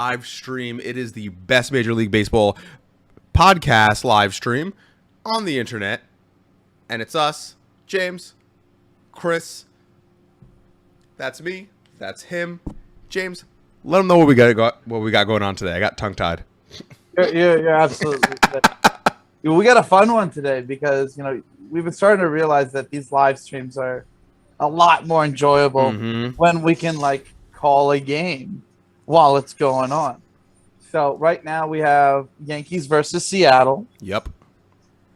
live stream. It is the best Major League Baseball podcast live stream on the internet. And it's us, James, Chris. That's me. That's him. James, let them know what we got going on today. I got tongue-tied. You're absolutely good. We got a fun one today because, we've been starting to realize that these live streams are a lot more enjoyable when we can, call a game while it's going on. So right now we have Yankees versus Seattle. Yep.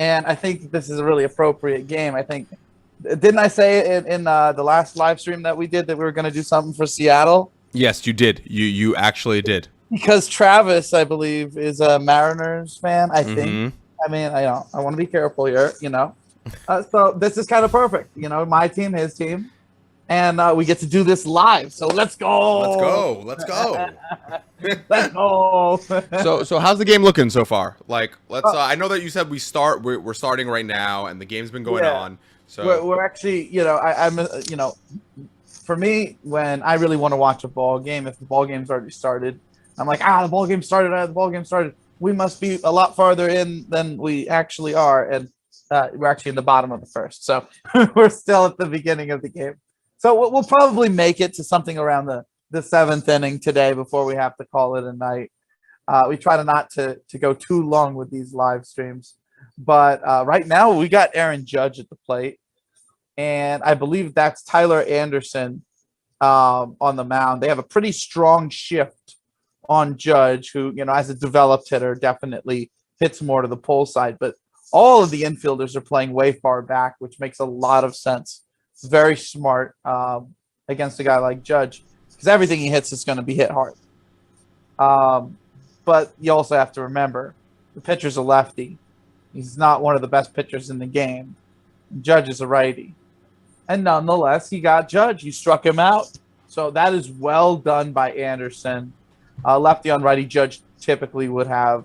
And I think this is a really appropriate game. Didn't I say in the last live stream that we did that we were going to do something for Seattle? Yes, you did. You actually did. Because Travis, I believe, is a Mariners fan, I think. I mean, I want to be careful here, So this is kind of perfect. My team, his team. And we get to do this live. So let's go. Let's go. Let's go. So how's the game looking so far? I know that you said we're starting right now and the game's been going on. So we're actually, I'm for me, when I really want to watch a ball game, if the ball game's already started, I'm like, the ball game started. We must be a lot farther in than we actually are. And we're actually in the bottom of the first. So we're still at the beginning of the game. So we'll probably make it to something around the seventh inning today before we have to call it a night. We try not to go too long with these live streams. But right now we got Aaron Judge at the plate. And I believe that's Tyler Anderson on the mound. They have a pretty strong shift on Judge, who, as a developed hitter, definitely hits more to the pull side. But all of the infielders are playing way far back, which makes a lot of sense. It's very smart against a guy like Judge, because everything he hits is going to be hit hard. But you also have to remember, the pitcher's a lefty. He's not one of the best pitchers in the game. Judge is a righty. And nonetheless, he got Judge. He struck him out. So that is well done by Anderson. Lefty on righty, Judge typically would have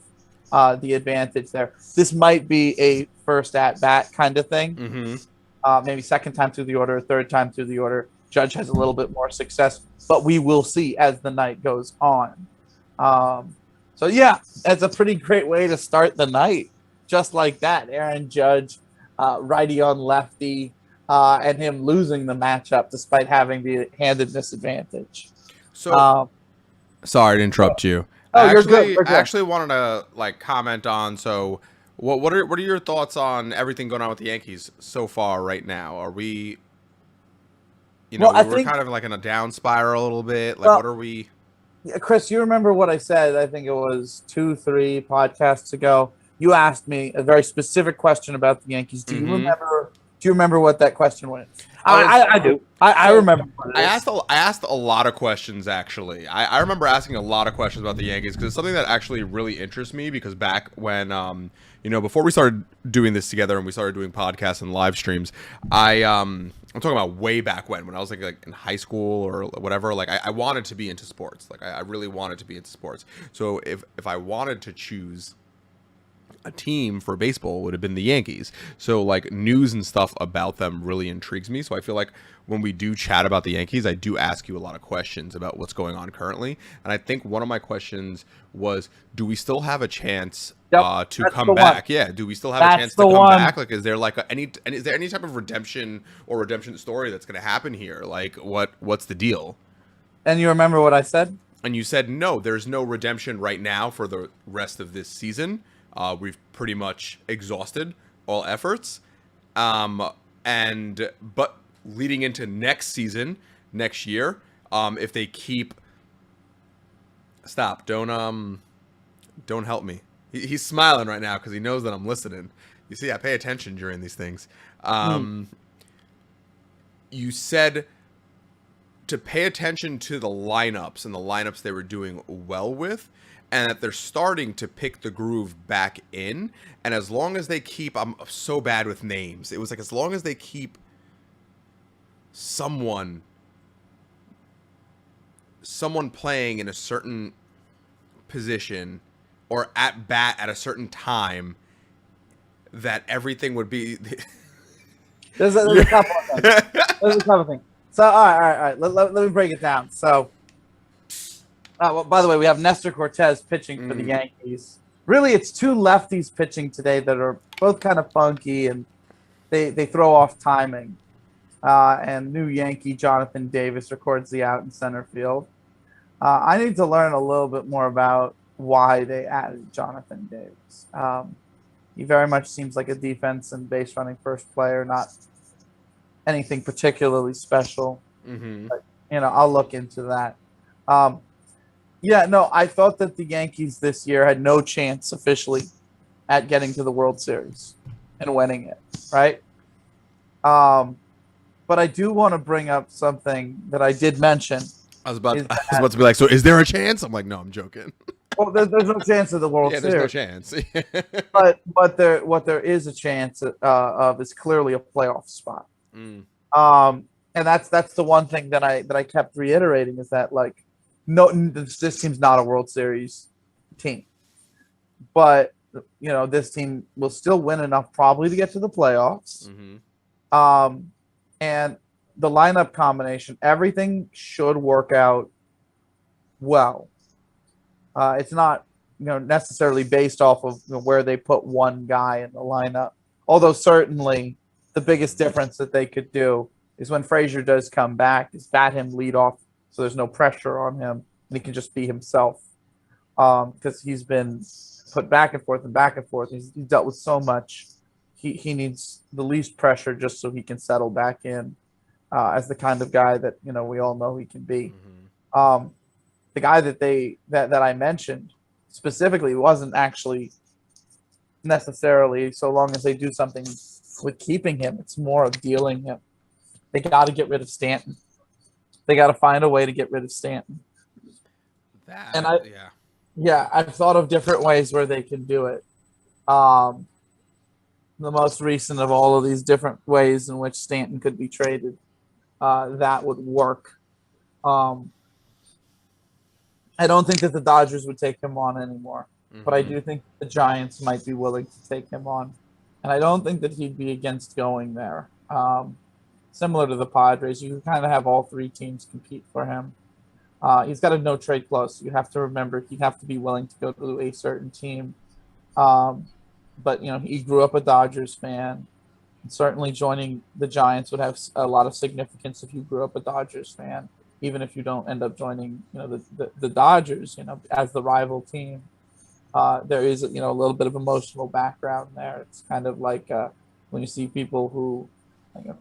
the advantage there. This might be a first at-bat kind of thing. Maybe second time through the order, third time through the order. Judge has a little bit more success, but we will see as the night goes on. So, yeah, it's a pretty great way to start the night. Just like that, Aaron Judge, righty on lefty, and him losing the matchup despite having the handedness advantage. So, sorry to interrupt you. You're good. I actually wanted to comment on. So, what are your thoughts on everything going on with the Yankees so far right now? Are we, we're kind of in a down spiral a little bit. What are we? Chris, you remember what I said? I think it was 2-3 podcasts ago. You asked me a very specific question about the Yankees. Do you remember? Do you remember what that question was? I do. I remember. I asked a lot of questions, actually. I remember asking a lot of questions about the Yankees because it's something that actually really interests me, because back when, before we started doing this together and we started doing podcasts and live streams, I'm talking about way back when I was like in high school or whatever. I wanted to be into sports. I really wanted to be into sports. So if I wanted to choose a team for baseball, would have been the Yankees. So news and stuff about them really intrigues me. So I feel like when we do chat about the Yankees, I do ask you a lot of questions about what's going on currently. And I think one of my questions was, do we still have a chance to come back? Yeah. Do we still have a chance to come back? Is there is there any type of redemption story that's going to happen here? What's the deal? And you remember what I said? And you said, no, there's no redemption right now for the rest of this season. We've pretty much exhausted all efforts. But leading into next season, next year, if they keep... Stop. Don't help me. He's smiling right now because he knows that I'm listening. You see, I pay attention during these things. You said to pay attention to the lineups and the lineups they were doing well with, and that they're starting to pick the groove back in. And as long as they keep... I'm so bad with names. It was as long as they keep someone playing in a certain position or at bat at a certain time, that everything would be... There's a couple of things. So, all right. Let me break it down. So, Well, by the way, we have Nestor Cortez pitching for the Yankees. Really, it's two lefties pitching today that are both kind of funky and they throw off timing. And new Yankee Jonathan Davis records the out in center field. I need to learn a little bit more about why they added Jonathan Davis. He very much seems like a defense and base running first player, not anything particularly special. But, I'll look into that. Yeah, no, I thought that the Yankees this year had no chance officially at getting to the World Series and winning it, right? But I do want to bring up something that I did mention. I was about to be like, so is there a chance? I'm like, no, I'm joking. Well, there's no chance of the World Series. Yeah, there's no chance. but what there is a chance of is clearly a playoff spot. And that's the one thing that I kept reiterating is that like, no, this team's not a World Series team, but this team will still win enough probably to get to the playoffs. And the lineup combination, everything should work out well. It's not necessarily based off of where they put one guy in the lineup, although certainly the biggest difference that they could do is when Frazier does come back is bat him lead off so there's no pressure on him and he can just be himself, because he's been put back and forth and back and forth. He's dealt with so much. He needs the least pressure just so he can settle back in as the kind of guy that we all know he can be. The guy that I mentioned specifically wasn't actually necessarily, so long as they do something with keeping him, it's more of dealing him. They got to get rid of Stanton. They got to find a way to get rid of Stanton. I've thought of different ways where they can do it. The most recent of all of these different ways in which Stanton could be traded, that would work. I don't think that the Dodgers would take him on anymore, but I do think the Giants might be willing to take him on, and I don't think that he'd be against going there. Similar to the Padres, you kind of have all three teams compete for him. He's got a no trade clause. You have to remember he'd have to be willing to go to a certain team. But he grew up a Dodgers fan. And certainly joining the Giants would have a lot of significance if you grew up a Dodgers fan, even if you don't end up joining the Dodgers as the rival team. There is a little bit of emotional background there. It's kind of like when you see people who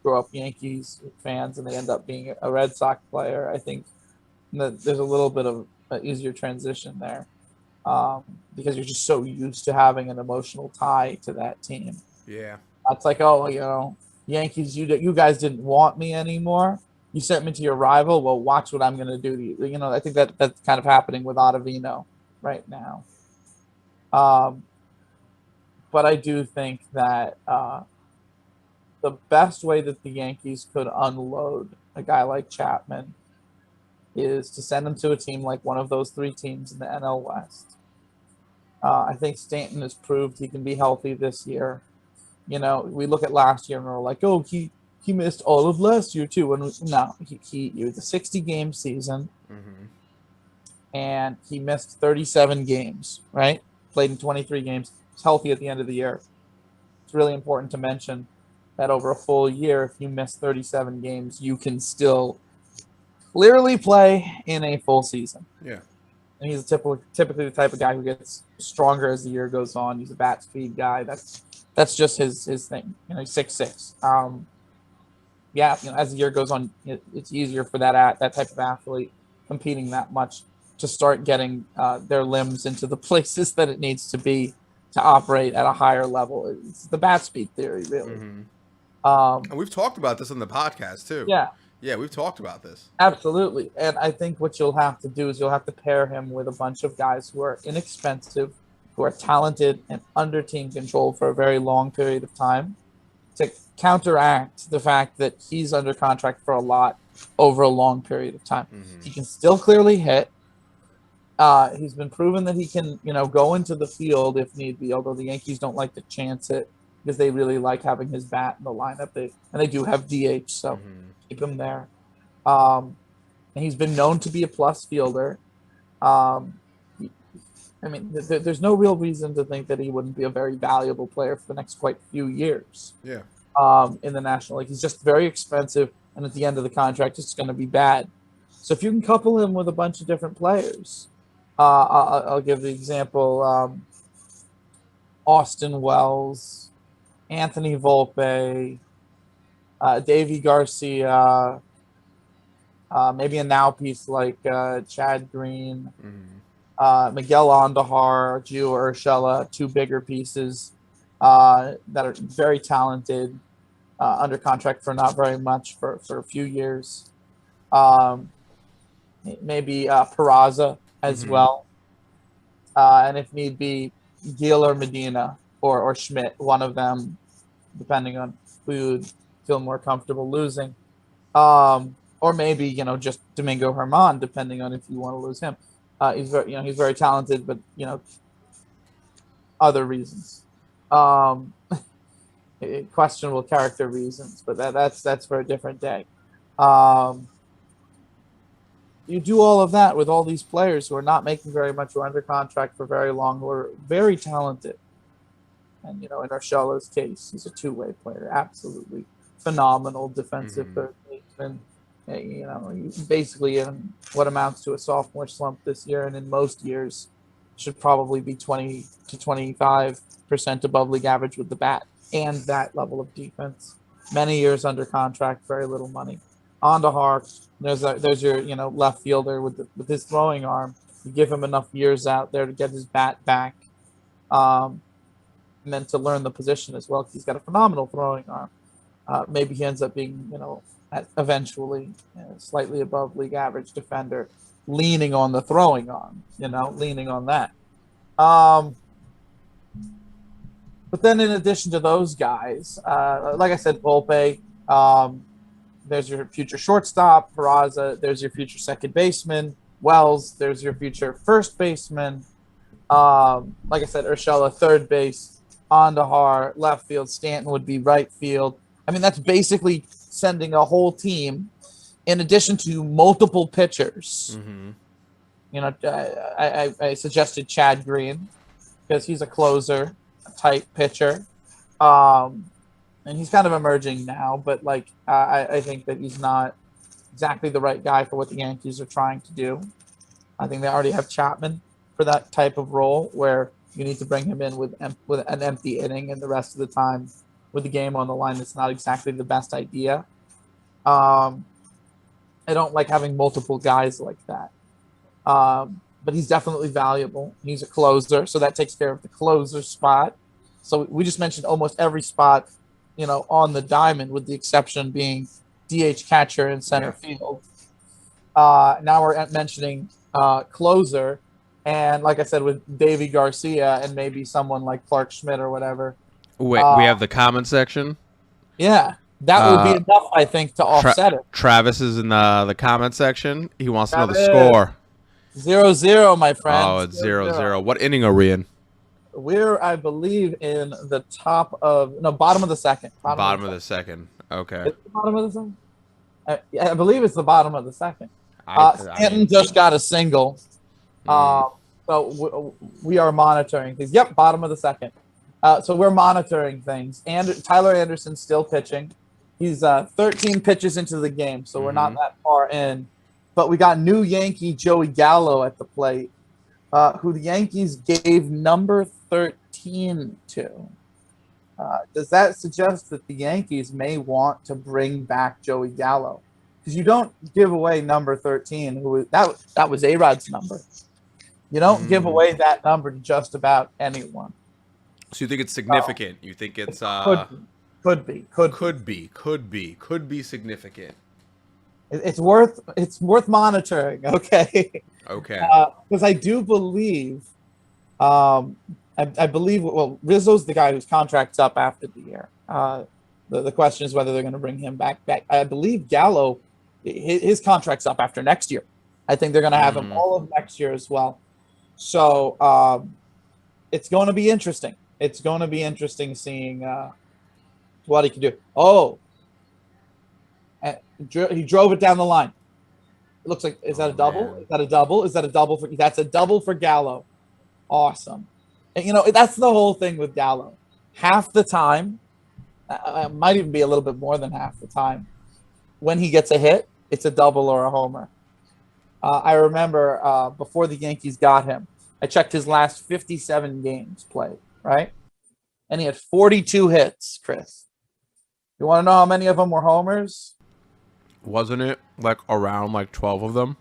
grow up Yankees fans and they end up being a Red Sox player. I think that there's a little bit of an easier transition there. Because you're just so used to having an emotional tie to that team. Yeah. It's like, Yankees, you guys didn't want me anymore. You sent me to your rival. Well, watch what I'm going to do to you. I think that's kind of happening with Ottavino right now. But I do think that the best way that the Yankees could unload a guy like Chapman is to send him to a team like one of those three teams in the NL West. I think Stanton has proved he can be healthy this year. We look at last year and we're like, oh, he missed all of last year too. And it was a 60-game season, and he missed 37 games. Right, played in 23 games. He's healthy at the end of the year. It's really important to mention that over a full year, if you miss 37 games, you can still clearly play in a full season. Yeah. And he's typically the type of guy who gets stronger as the year goes on. He's a bat speed guy. That's just his thing. He's 6'6". As the year goes on, it's easier for that type of athlete competing that much to start getting their limbs into the places that it needs to be to operate at a higher level. It's the bat speed theory, really. And we've talked about this on the podcast too. Yeah, we've talked about this. Absolutely. And I think what you'll have to do is you'll have to pair him with a bunch of guys who are inexpensive, who are talented and under team control for a very long period of time to counteract the fact that he's under contract for a lot over a long period of time. He can still clearly hit. He's been proven that he can, go into the field if need be, although the Yankees don't like to chance it because they really like having his bat in the lineup. They do have DH, so keep him there. And he's been known to be a plus fielder. Um, I mean, there's no real reason to think that he wouldn't be a very valuable player for the next quite few years. Yeah. In the National League, he's just very expensive, and at the end of the contract, it's going to be bad. So if you can couple him with a bunch of different players, I'll give the example: Austin Wells, Anthony Volpe, Davy Garcia, maybe a now piece like Chad Green, Miguel Andahar, Gio Urshela, two bigger pieces that are very talented, under contract for not very much for a few years. Maybe Peraza as well. And if need be, Gil or Medina or Schmidt, one of them, depending on who you'd feel more comfortable losing. Or maybe, just Domingo Herman, depending on if you want to lose him. He's very talented, but, other reasons. Questionable character reasons, but that's for a different day. You do all of that with all these players who are not making very much, who are under contract for very long, who are very talented. And, in Urshela's case, he's a two-way player, absolutely phenomenal defensive third baseman. Basically in what amounts to a sophomore slump this year, and in most years should probably be 20 to 25% above league average with the bat and that level of defense. Many years under contract, very little money. Andahar, there's your left fielder with his throwing arm. You give him enough years out there to get his bat back, and then to learn the position as well, because he's got a phenomenal throwing arm. Maybe he ends up being eventually slightly above league average defender, leaning on the throwing arm, leaning on that. But then in addition to those guys, like I said, Volpe, there's your future shortstop. Peraza, there's your future second baseman. Wells, there's your future first baseman. Like I said, Urshela, third base. Andahar, left field. Stanton would be right field. I mean, that's basically sending a whole team in addition to multiple pitchers. I suggested Chad Green because he's a closer type pitcher. And he's kind of emerging now, but I think that he's not exactly the right guy for what the Yankees are trying to do. I think they already have Chapman for that type of role where you need to bring him in with an empty inning, and the rest of the time with the game on the line, it's not exactly the best idea. I don't like having multiple guys like that. But he's definitely valuable. He's a closer, so that takes care of the closer spot. So we just mentioned almost every spot, on the diamond, with the exception being DH, catcher, and center field. Now we're mentioning closer, and like I said, with Davy Garcia and maybe someone like Clark Schmidt or whatever. Wait, we have the comment section. Yeah, that would be enough, I think, to offset it. Travis is in the comment section. He wants to know the score. 0-0, my friend. Oh, it's 0-0. What inning are we in? We're, I believe, in the bottom of the second. Bottom of the second. Okay. It's the bottom of the second? I believe it's the bottom of the second. Stanton just got a single. So we are monitoring things. Yep, bottom of the second. So we're monitoring things. And Tyler Anderson's still pitching. He's 13 pitches into the game, so we're not that far in. But we got new Yankee Joey Gallo at the plate, who the Yankees gave number 13 to. Does that suggest that the Yankees may want to bring back Joey Gallo? Because you don't give away number 13. That was A-Rod's number. You don't give away that number to just about anyone. So you think it's significant? You think it's could be significant. It's worth monitoring. Okay. Because I do believe, I believe. Well, Rizzo's the guy whose contract's up after the year. The question is whether they're going to bring him back. I believe Gallo, his contract's up after next year. I think they're going to have him all of next year as well. So it's going to be interesting. It's going to be interesting seeing what he can do. Oh, he drove it down the line. looks like, is that Oh a double? man. Is that a double? Is that a double for? That's a double for Gallo. Awesome. And that's the whole thing with Gallo. Half the time, might even be a little bit more than half the time, when he gets a hit, it's a double or a homer. I remember before the Yankees got him, I checked his last 57 games played, right? And he had 42 hits, Chris. You want to know how many of them were homers? Wasn't it like around like 12 of them?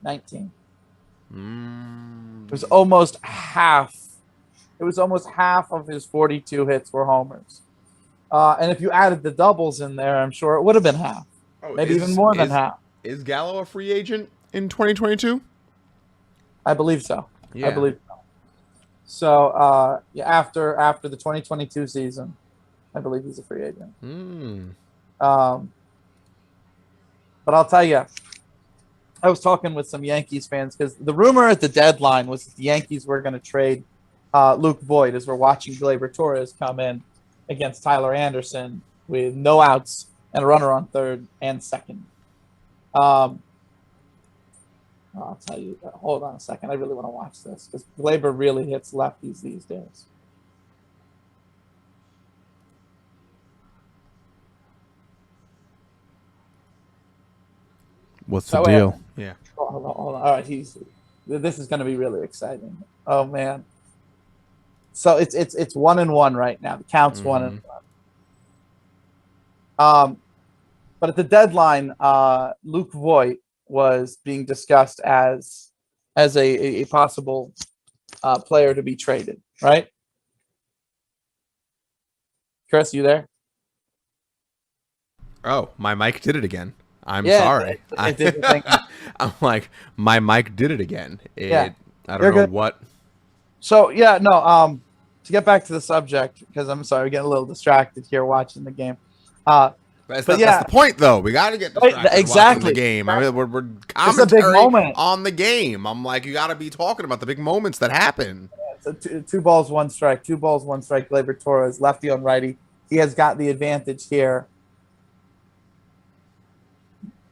19. Mm. It was almost half. It was almost half of his 42 hits were homers. And if you added the doubles in there, I'm sure it would have been half. Oh, Maybe even more than half. Is Gallo a free agent in 2022? I believe so. Yeah. I believe so. So after the 2022 season, I believe he's a free agent. But I'll tell you, I was talking with some Yankees fans because the rumor at the deadline was that the Yankees were going to trade Luke Voigt as we're watching Gleyber Torres come in against Tyler Anderson with no outs and a runner on third and second. I'll tell you. Hold on a second. I really want to watch this because Gleyber really hits lefties these days. What's the deal? Yeah. Hold on. All right, this is going to be really exciting. Oh man. So it's 1-1 right now. The count's 1-1. But at the deadline, Luke Voigt was being discussed as a possible player to be traded, right? Chris, you there? Oh, my mic did it again. I'm Yeah, sorry. it did the thing. I'm like, my mic did it again. Yeah. I You're don't know good. what. So yeah, no. To get back to the subject, because I'm sorry, we're getting a little distracted here watching the game. That's But the point, though. We got to get Right, distracted exactly. watching the game. I mean, we're It's a big commentary moment. on the game. I'm like, you got to be talking about the big moments that happen. So two balls, one strike. 2 balls, 1 strike. Gleyber Torres, lefty on righty. He has got the advantage here.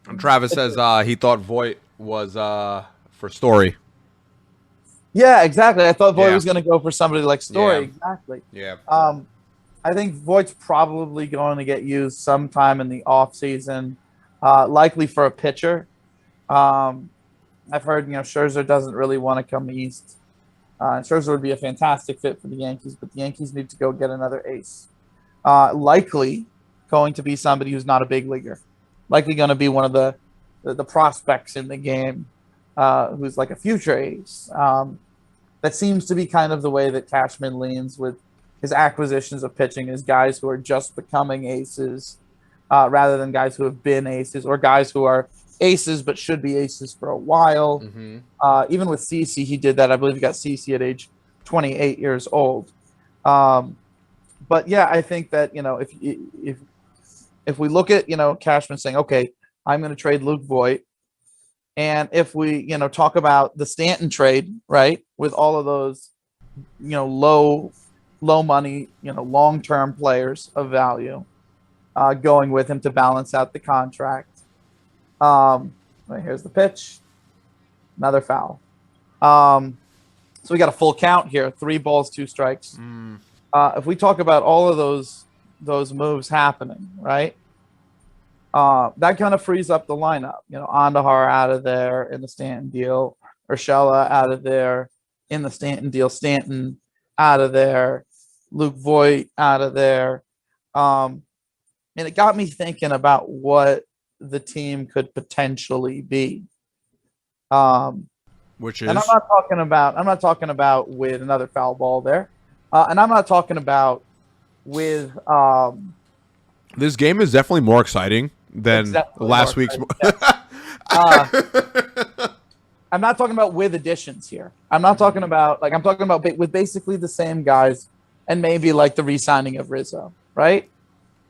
And Travis says he thought Voigt was for Story. Yeah, exactly. I thought Voigt Yeah. was going to go for somebody like Story. Yeah. Exactly. Yeah. I think Voigt's probably going to get used sometime in the offseason, likely for a pitcher. I've heard, Scherzer doesn't really want to come east. Scherzer would be a fantastic fit for the Yankees, but the Yankees need to go get another ace. Likely going to be somebody who's not a big leaguer. Likely going to be one of the prospects in the game who's like a future ace. That seems to be kind of the way that Cashman leans with his acquisitions of pitching, is guys who are just becoming aces rather than guys who have been aces, or guys who are aces but should be aces for a while. Mm-hmm. Even with CeCe, he did that. I believe he got CeCe at age 28 years old. But yeah, I think that if we look at Cashman saying, okay, I'm going to trade Luke Voigt, and if we talk about the Stanton trade, right, with all of those low money long-term players of value going with him to balance out the contract. Here's the pitch, another foul. So we got a full count here, 3 balls, 2 strikes. If we talk about all of those moves happening, right, that kind of frees up the lineup. Andahar out of there in the Stanton deal, Urshela out of there in the Stanton deal, Stanton out of there, Luke Voigt out of there. And it got me thinking about what the team could potentially be. Which is, and I'm not talking about with another foul ball there. And I'm not talking about with this game is definitely more exciting than last week's. I'm not talking about with additions here. I'm not talking about I'm talking about with basically the same guys and maybe like the re-signing of Rizzo, right?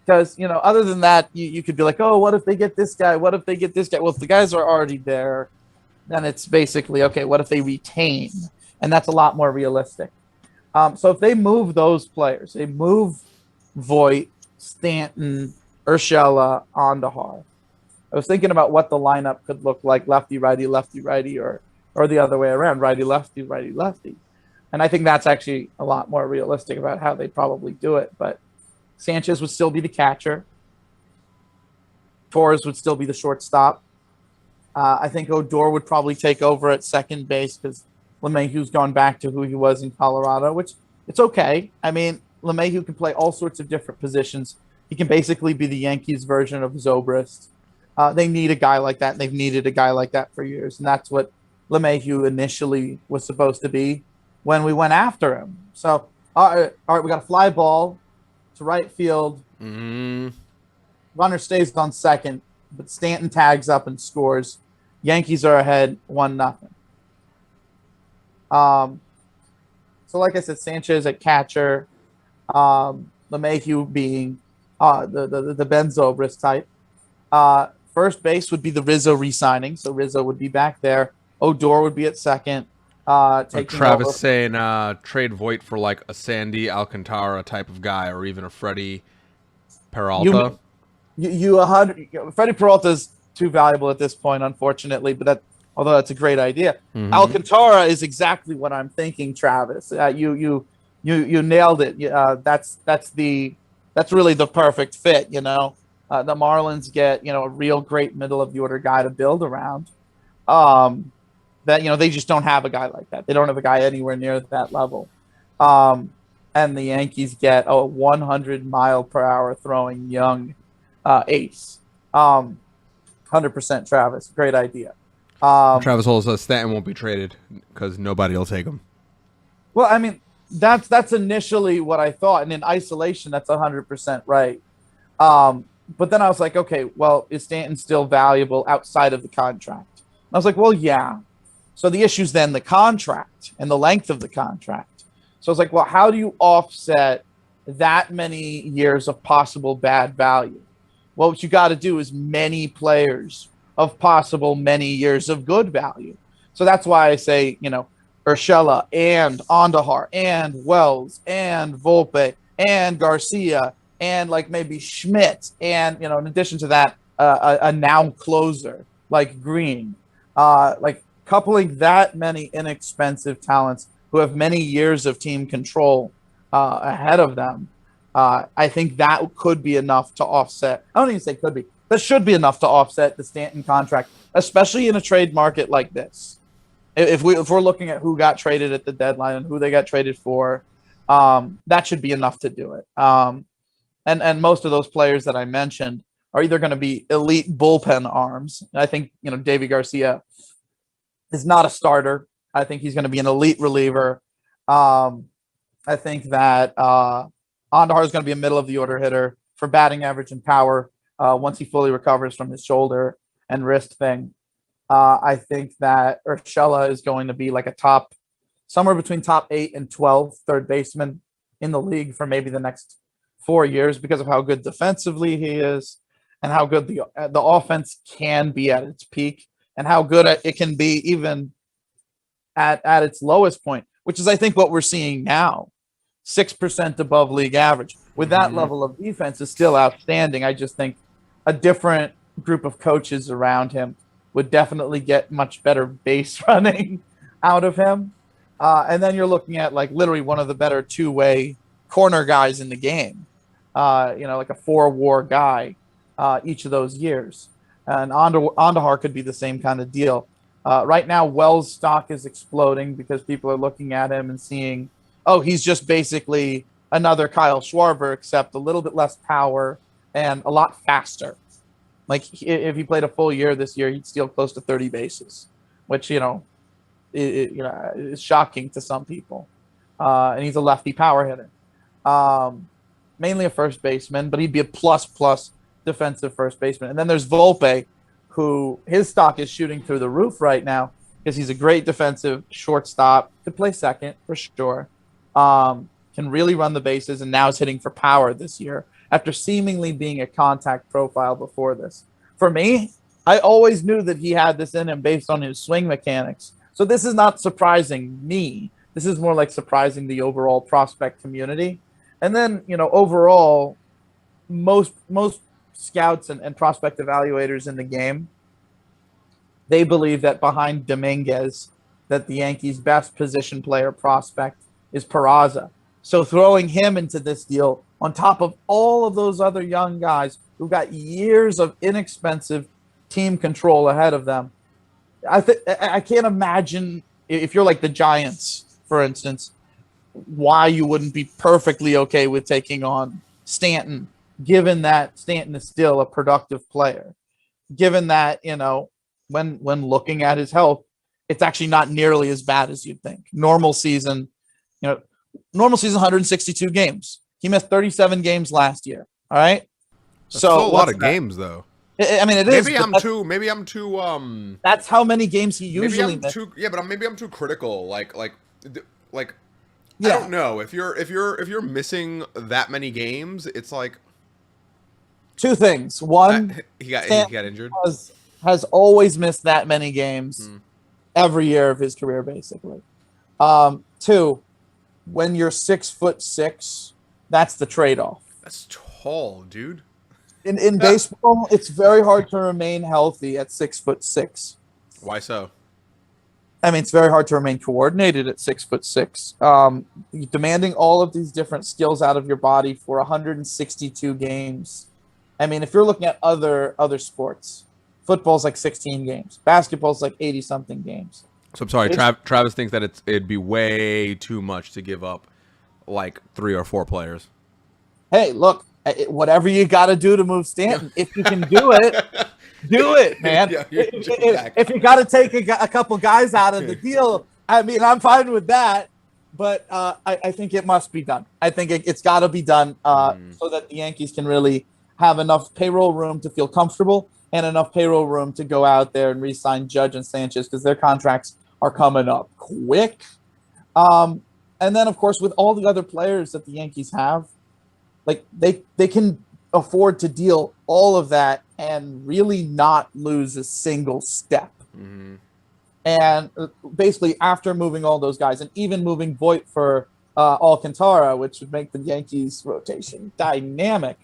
Because other than that, you could be like, oh, what if they get this guy? What if they get this guy? Well, if the guys are already there, then it's basically okay. What if they retain? And that's a lot more realistic. So if they move those players, they move Voigt, Stanton, Urshela, Andahar. I was thinking about what the lineup could look like: lefty, righty, or the other way around: righty, lefty, righty, lefty. And I think that's actually a lot more realistic about how they probably do it. But Sanchez would still be the catcher. Torres would still be the shortstop. I think Odor would probably take over at second base because LeMahieu's gone back to who he was in Colorado, which it's okay. I mean, LeMahieu can play all sorts of different positions. He can basically be the Yankees version of Zobrist. They need a guy like that, and they've needed a guy like that for years, and that's what LeMahieu initially was supposed to be when we went after him. So, all right, we got a fly ball to right field. Runner stays on second, but Stanton tags up and scores. Yankees are ahead 1-0. So like I said, Sanchez at catcher, LeMahieu being the Ben Zobrist type. First base would be the Rizzo re-signing, so Rizzo would be back there. Odor would be at second. Travis over. Saying trade Voit for like a Sandy Alcantara type of guy, or even a Freddie Peralta. Freddie Peralta's too valuable at this point, unfortunately. But although that's a great idea, Alcantara is exactly what I'm thinking. Travis, you nailed it. That's really the perfect fit. The Marlins get a real great middle of the order guy to build around. That they just don't have a guy like that. They don't have a guy anywhere near that level. And the Yankees get a 100-mile-per-hour throwing young ace. 100% Travis. Great idea. Travis Hole says Stanton won't be traded because nobody will take him. Well, I mean, that's initially what I thought. And in isolation, that's 100% right. But then I was like, okay, well, is Stanton still valuable outside of the contract? And I was like, well, yeah. So the issue's then the contract and the length of the contract. So I was like, well, how do you offset that many years of possible bad value? Well, what you got to do is many players of possible many years of good value. So that's why I say, Urshela and Andahar and Wells and Volpe and Garcia and like maybe Schmidt and, in addition to that, a now closer like Green, like coupling that many inexpensive talents who have many years of team control ahead of them. I think that could be enough to offset. I don't even say could be. That should be enough to offset the Stanton contract, especially in a trade market like this. If we're looking at who got traded at the deadline and who they got traded for, that should be enough to do it. And most of those players that I mentioned are either going to be elite bullpen arms. I think Davy Garcia is not a starter. I think he's going to be an elite reliever. I think that Andahar is going to be a middle of the order hitter for batting average and power once he fully recovers from his shoulder and wrist thing. I think that Urshela is going to be like somewhere between top 8 and 12 third baseman in the league for maybe the next 4 years because of how good defensively he is and how good the offense can be at its peak and how good it can be even at its lowest point, which is, I think, what we're seeing now. 6% above league average. With that level of defense is still outstanding. I just think a different group of coaches around him would definitely get much better base running out of him. And then you're looking at like literally one of the better two-way corner guys in the game. Like a 4-WAR guy each of those years. And Andahar could be the same kind of deal. Right now, Wells' stock is exploding because people are looking at him and seeing, oh, he's just basically another Kyle Schwarber, except a little bit less power and a lot faster. Like if he played a full year this year, he'd steal close to 30 bases, which, is shocking to some people. And he's a lefty power hitter. Mainly a first baseman, but he'd be a plus defensive first baseman. And then there's Volpe, who his stock is shooting through the roof right now because he's a great defensive shortstop, could play second for sure, can really run the bases, and now is hitting for power this year after seemingly being a contact profile before this. For me, I always knew that he had this in him based on his swing mechanics. So this is not surprising me. This is more like surprising the overall prospect community. And then, overall, most scouts and prospect evaluators in the game, they believe that behind Dominguez, that the Yankees' best position player prospect is Peraza. So throwing him into this deal on top of all of those other young guys who've got years of inexpensive team control ahead of them, I can't imagine if you're like the Giants, for instance, why you wouldn't be perfectly okay with taking on Stanton, given that Stanton is still a productive player, given that, when looking at his health, it's actually not nearly as bad as you'd think. You know, normal season 162 games. He missed 37 games last year. All right. That's still a lot of games, though. I mean, it is. Maybe I'm too. That's how many games he usually misses. Maybe I'm too critical. Like, I Yeah. don't know. If you're missing that many games, it's like Two things. One, he got injured. has always missed that many games every year of his career, basically. Two, when you're 6'6", that's the trade-off. That's tall, dude. In baseball, it's very hard to remain healthy at 6'6". Why so? I mean, it's very hard to remain coordinated at 6'6". Demanding all of these different skills out of your body for 162 games. I mean, if you're looking at other sports, football's like 16 games, basketball's like 80-something games. So I'm sorry, Travis thinks that it'd be way too much to give up like 3 or 4 players. Hey, look, whatever you got to do to move Stanton, if you can do it, do it, man. Yeah, if you got to take a couple guys out of the deal, I mean, I'm fine with that. But I think it must be done. I think it's got to be done so that the Yankees can really have enough payroll room to feel comfortable and enough payroll room to go out there and re-sign Judge and Sanchez, because their contracts are coming up quick. And then, of course, with all the other players that the Yankees have, like they can afford to deal all of that and really not lose a single step. Mm-hmm. And basically, after moving all those guys and even moving Voit for Alcantara, which would make the Yankees rotation dynamic,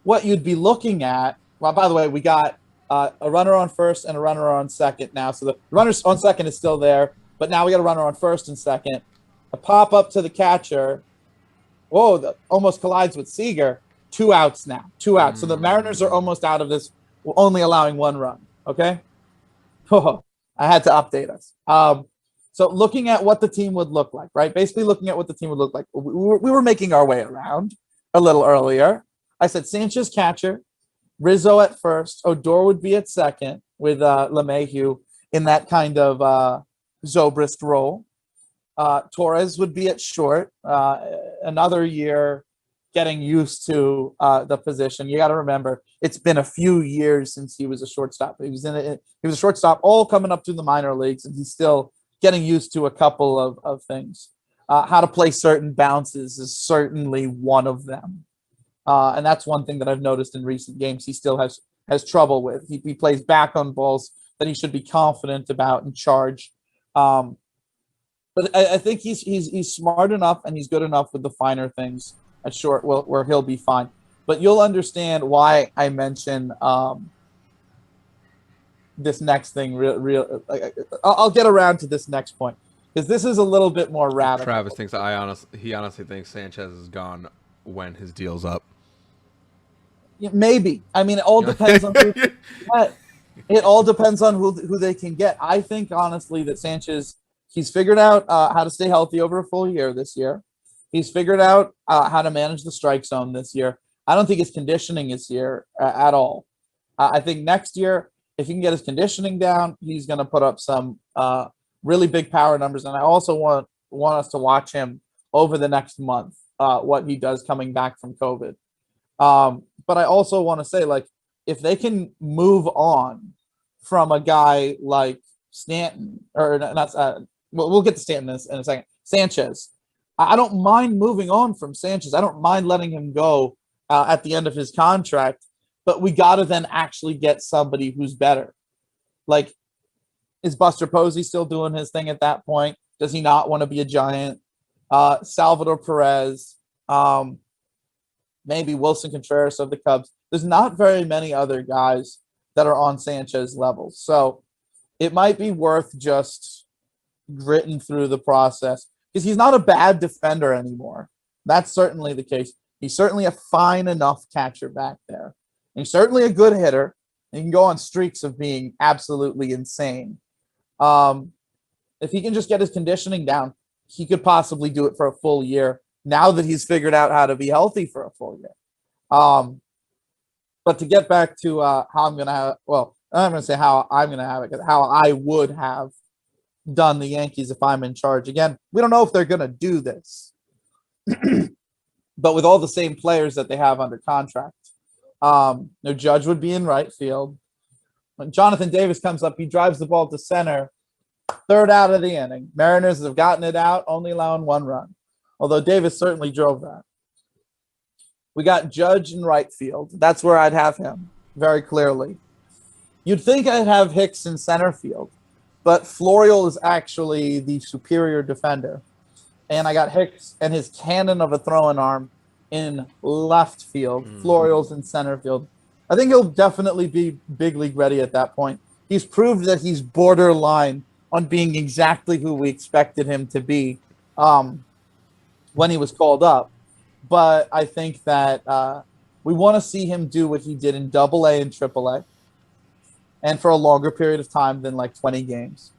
what you'd be looking at, well, by the way, we got a runner on first and a runner on second now. So the runner on second is still there, but now we got a runner on first and second. A pop up to the catcher. Whoa, almost collides with Seager. 2 outs now. 2 outs. So the Mariners are almost out of this, only allowing 1 run. Okay? Oh, I had to update us. So looking at what the team would look like, right? Basically looking at what the team would look like. We were making our way around a little earlier. I said Sanchez catcher, Rizzo at first, Odor would be at second with LeMahieu in that kind of Zobrist role. Torres would be at short. Another year getting used to the position. You got to remember, it's been a few years since he was a shortstop. He was a shortstop all coming up through the minor leagues, and he's still getting used to a couple of things. How to play certain bounces is certainly one of them. And that's one thing that I've noticed in recent games he still has trouble with. He plays back on balls that he should be confident about and charge. But I think he's smart enough and he's good enough with the finer things at short where he'll be fine. But you'll understand why I mention this next thing. I'll get around to this next point because this is a little bit more radical. Travis thinks he honestly thinks Sanchez is gone when his deal's up. Maybe. I mean, it all depends on who it all depends on who they can get. I think honestly that Sanchez, he's figured out how to stay healthy over a full year this year. He's figured out how to manage the strike zone this year. I don't think his conditioning is here at all. I think next year, if he can get his conditioning down, he's going to put up some really big power numbers. And I also want us to watch him over the next month, what he does coming back from COVID. But I also want to say, like, if they can move on from a guy like Stanton, or not, we'll get to Stanton in a second. Sanchez, I don't mind moving on from Sanchez. I don't mind letting him go at the end of his contract, but we got to then actually get somebody who's better. Like, is Buster Posey still doing his thing at that point? Does he not want to be a Giant? Salvador Perez. maybe Wilson Contreras of the Cubs. There's not very many other guys that are on Sanchez levels. So it might be worth just gritting through the process because he's not a bad defender anymore. That's certainly the case. He's certainly a fine enough catcher back there. And he's certainly a good hitter. And he can go on streaks of being absolutely insane. If he can just get his conditioning down, he could possibly do it for a full year now that he's figured out how to be healthy for a full year. But to get back to how I'm going to have, well, I'm going to say how I'm going to have it, how I would have done the Yankees if I'm in charge. Again, we don't know if they're going to do this, but with all the same players that they have under contract, Judge would be in right field. When Jonathan Davis comes up, he drives the ball to center, third out of the inning. Mariners have gotten it out, only allowing 1 run, although Davis certainly drove that. We got Judge in right field. That's where I'd have him, very clearly. You'd think I'd have Hicks in center field, but Florial is actually the superior defender. And I got Hicks and his cannon of a throwing arm in left field. Florial's in center field. I think he'll definitely be big league ready at that point. He's proved that he's borderline on being exactly who we expected him to be when he was called up. But I think that we want to see him do what he did in AA and AAA, and for a longer period of time than like 20 games,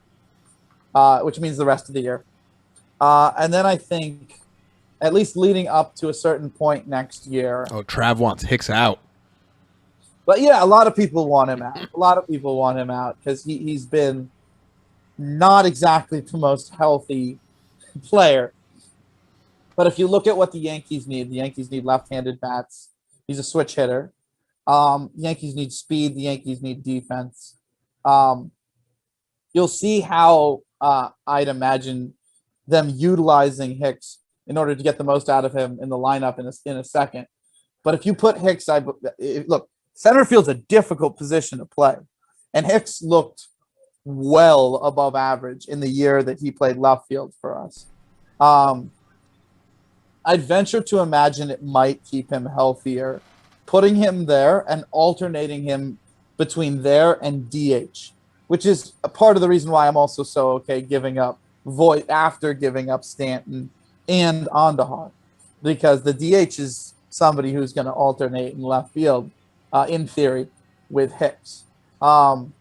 which means the rest of the year. And then I think at least leading up to a certain point next year. Oh, Trav wants Hicks out. But yeah, a lot of people want him out. A lot of people want him out because he's been not exactly the most healthy player. But if you look at what the Yankees need left-handed bats. He's a switch hitter. The Yankees need speed. The Yankees need defense. You'll see how I'd imagine them utilizing Hicks in order to get the most out of him in the lineup in a second. But if you put Hicks, look, center field's a difficult position to play. And Hicks looked well above average in the year that he played left field for us. I'd venture to imagine it might keep him healthier, putting him there and alternating him between there and DH, which is a part of the reason why I'm also so okay giving up Voit after giving up Stanton and Andujar, because the DH is somebody who's going to alternate in left field, in theory, with Hicks. And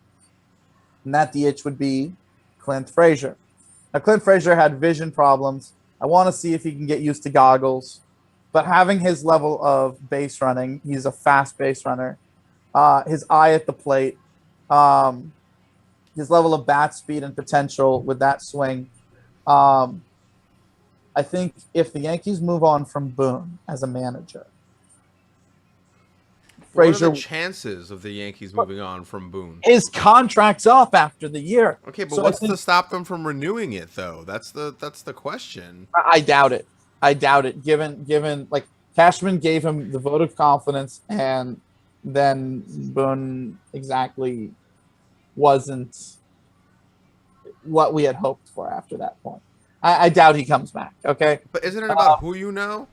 that DH would be Clint Frazier. Now, Clint Frazier had vision problems. I want to see if he can get used to goggles. But having his level of base running, he's a fast base runner, his eye at the plate, his level of bat speed and potential with that swing. I think if the Yankees move on from Boone as a manager, Frazier, what are the chances of the Yankees moving on from Boone? His contract's up after the year. Okay, but what's to stop them from renewing it, though? That's the question. I doubt it. Given like Cashman gave him the vote of confidence, and then Boone exactly wasn't what we had hoped for after that point. I doubt he comes back. Okay, but isn't it about who you know?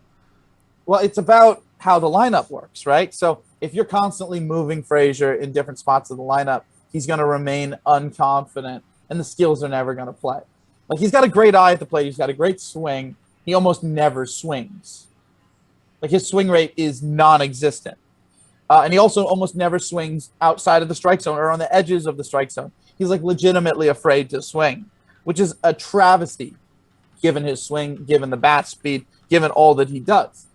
Well, it's about how the lineup works, right? So if you're constantly moving Frazier in different spots of the lineup, he's going to remain unconfident, and the skills are never going to play. Like, he's got a great eye at the plate. He's got a great swing. He almost never swings. Like, his swing rate is non-existent. And he also almost never swings outside of the strike zone or on the edges of the strike zone. He's, like, legitimately afraid to swing, which is a travesty given his swing, given the bat speed, given all that he does.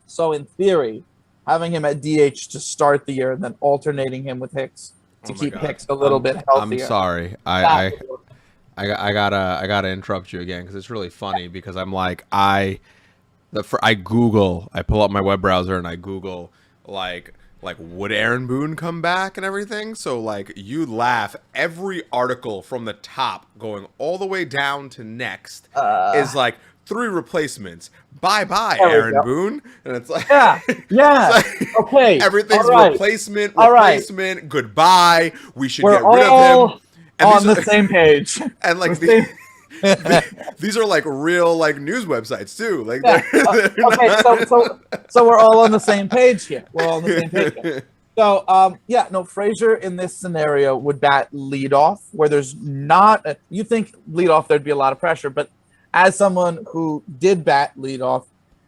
So in theory, having him at DH to start the year and then alternating him with Hicks to keep Hicks a little bit healthier. I'm sorry. I gotta interrupt you again because it's really funny because I'm like I pull up my web browser and I Google like would Aaron Boone come back and everything. So like you laugh, every article from the top going all the way down to next is like 3 replacements. Bye, Aaron Boone. And it's like, yeah, like, okay, everything's right. replacement, Right. Goodbye. We should We're get rid of him. And on the same page. And like These are like real like news websites too. Like Yeah. Okay. So we're all on the same page here. We're all on the same page here. So yeah, no, Frazier in this scenario would bat leadoff, where there's not. You think leadoff there'd be a lot of pressure, but as someone who did bat leadoff,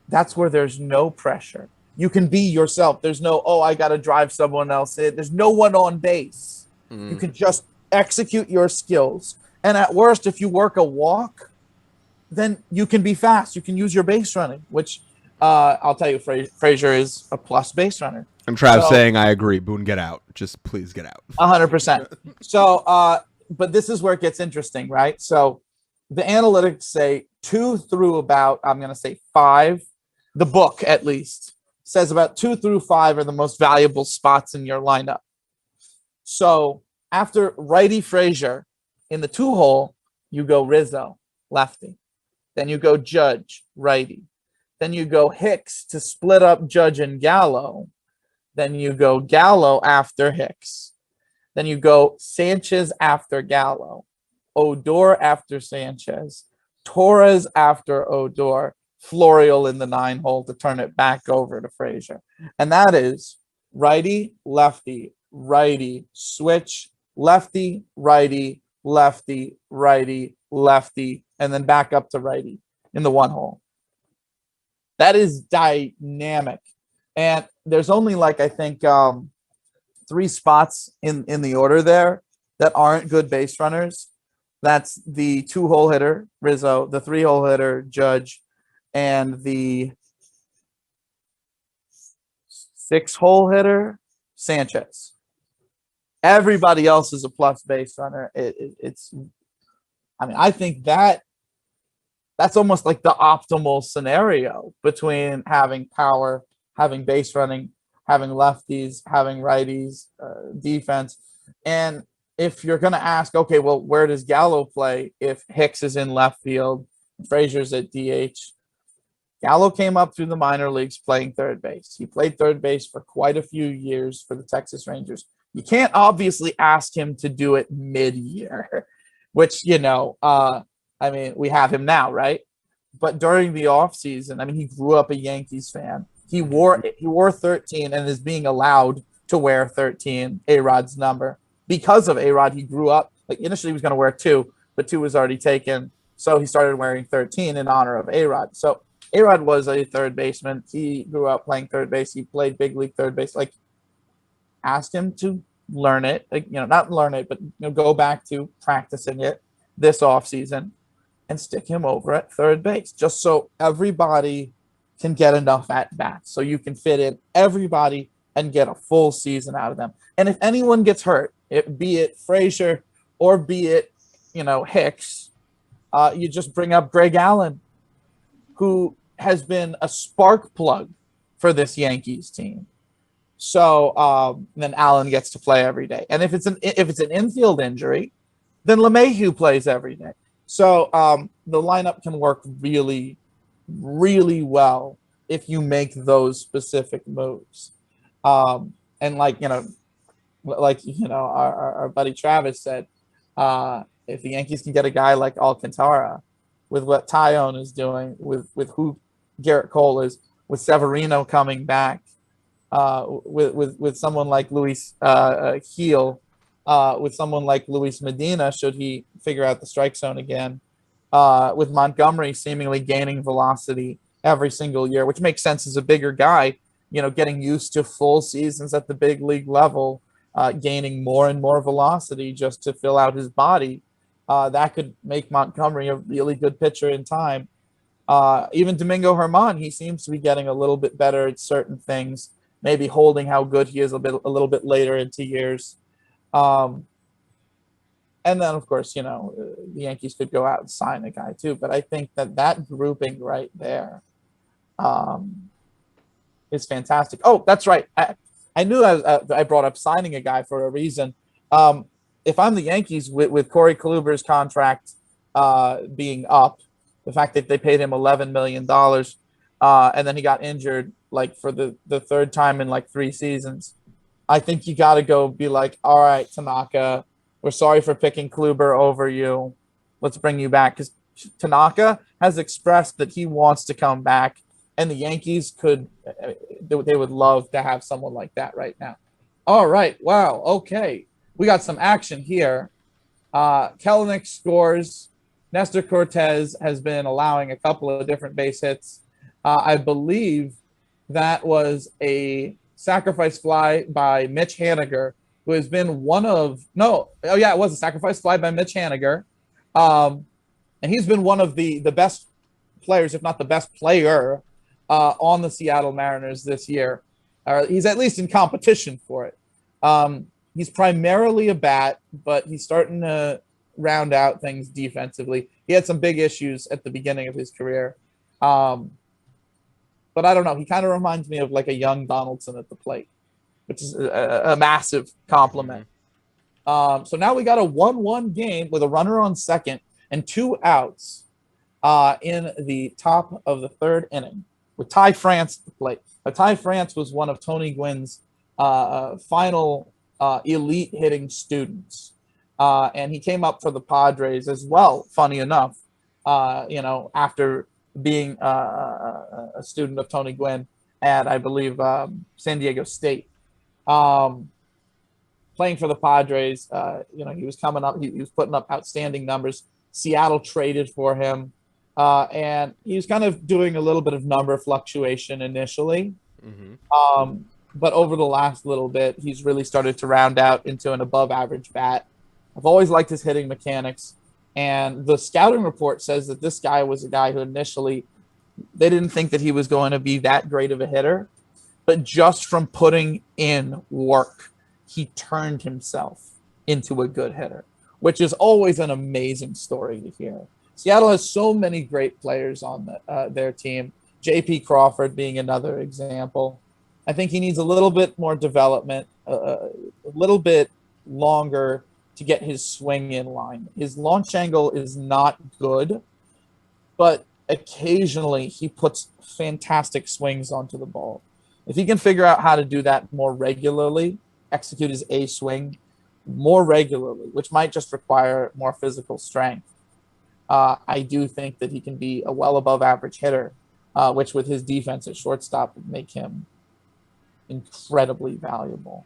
that's where there's no pressure. You can be yourself. There's no, oh, I got to drive someone else in. There's no one on base. You can just execute your skills. And at worst, if you work a walk, then you can be fast. You can use your base running, which I'll tell you, Frazier is a plus base runner. And Trav saying, I agree. Boone, get out. Just please get out. 100%. So, but this is where it gets interesting, right? So the analytics say 2 through about, I'm going to say 5, the book at least, says about 2 through 5 are the most valuable spots in your lineup. So after righty Frazier in the 2-hole, you go Rizzo, lefty. Then you go Judge, righty. Then you go Hicks to split up Judge and Gallo. Then you go Gallo after Hicks. Then you go Sanchez after Gallo. Odor after Sanchez. Torres after Odor. Florial in the 9-hole to turn it back over to Frazier. And that is righty, lefty, righty, switch, lefty, righty, lefty, righty, lefty, and then back up to righty in the 1-hole. That is dynamic. And there's only like, I think, 3 spots in the order there that aren't good base runners. That's the 2-hole hitter, Rizzo, the 3-hole hitter, Judge, and the 6-hole hitter, Sanchez. Everybody else is a plus base runner. It's, I mean, I think that's almost like the optimal scenario between having power, having base running, having lefties, having righties, defense. And if you're going to ask, okay, well, where does Gallo play if Hicks is in left field, Frazier's at DH? Gallo came up through the minor leagues playing third base. He played third base for quite a few years for the Texas Rangers. You can't obviously ask him to do it mid-year, which, I mean, we have him now, right? But during the offseason, I mean, he grew up a Yankees fan. He wore 13 and is being allowed to wear 13, A-Rod's number. Because of A-Rod, he grew up, like initially he was going to wear 2, but 2 was already taken. So he started wearing 13 in honor of A-Rod. So A-Rod was a third baseman. He grew up playing third base. He played big league third base. Like, ask him to learn it, like, not learn it, but go back to practicing it this offseason and stick him over at third base, just so everybody can get enough at bats, so you can fit in everybody and get a full season out of them. And if anyone gets hurt, be it Frazier or be it, Hicks, you just bring up Greg Allen, who has been a spark plug for this Yankees team. So then Allen gets to play every day. And if it's an infield injury, then LeMahieu plays every day. So the lineup can work really, really well if you make those specific moves. And our buddy Travis said, if the Yankees can get a guy like Alcantara, with what Tyone is doing, with who Garrett Cole is, with Severino coming back, with someone like Luis Heel, with someone like Luis Medina, should he figure out the strike zone again, with Montgomery seemingly gaining velocity every single year, which makes sense as a bigger guy, getting used to full seasons at the big league level, gaining more and more velocity just to fill out his body. That could make Montgomery a really good pitcher in time. Even Domingo Germán, he seems to be getting a little bit better at certain things, maybe holding how good he is a little bit later into years. And then, of course, the Yankees could go out and sign a guy too. But I think that grouping right there is fantastic. Oh, that's right. I knew I brought up signing a guy for a reason. If I'm the Yankees with Corey Kluber's contract being up, the fact that they paid him $11 million and then he got injured like for the third time in like 3 seasons, I think you got to go be like, all right, Tanaka, we're sorry for picking Kluber over you. Let's bring you back. Because Tanaka has expressed that he wants to come back, and the Yankees they would love to have someone like that right now. All right, wow, okay, we got some action here. Kelenic scores. Nestor Cortez has been allowing a couple of different base hits. I believe that was a sacrifice fly by Mitch Haniger, who has been one of no, oh yeah, it was a sacrifice fly by Mitch Haniger, and he's been one of the best players, if not the best player, on the Seattle Mariners this year. He's at least in competition for it. He's primarily a bat, but he's starting to round out things defensively. He had some big issues at the beginning of his career. But I don't know. He kind of reminds me of like a young Donaldson at the plate, which is a massive compliment. So now we got a 1-1 game with a runner on second and 2 outs in the top of the third inning with Ty France at the plate. Ty France was one of Tony Gwynn's final elite hitting students. And he came up for the Padres as well, funny enough, after being a student of Tony Gwynn at, I believe, San Diego State. Playing for the Padres, he was coming up, he was putting up outstanding numbers. Seattle traded for him, and he was kind of doing a little bit of number fluctuation initially. But over the last little bit, he's really started to round out into an above average bat. I've always liked his hitting mechanics. And the scouting report says that this guy was a guy who initially, they didn't think that he was going to be that great of a hitter. But just from putting in work, he turned himself into a good hitter, which is always an amazing story to hear. Seattle has so many great players on their team, J.P. Crawford being another example. I think he needs a little bit more development, a little bit longer to get his swing in line. His launch angle is not good, but occasionally he puts fantastic swings onto the ball. If he can figure out how to do that more regularly, execute his A swing more regularly, which might just require more physical strength, I do think that he can be a well above average hitter, which with his defense at shortstop would make him incredibly valuable.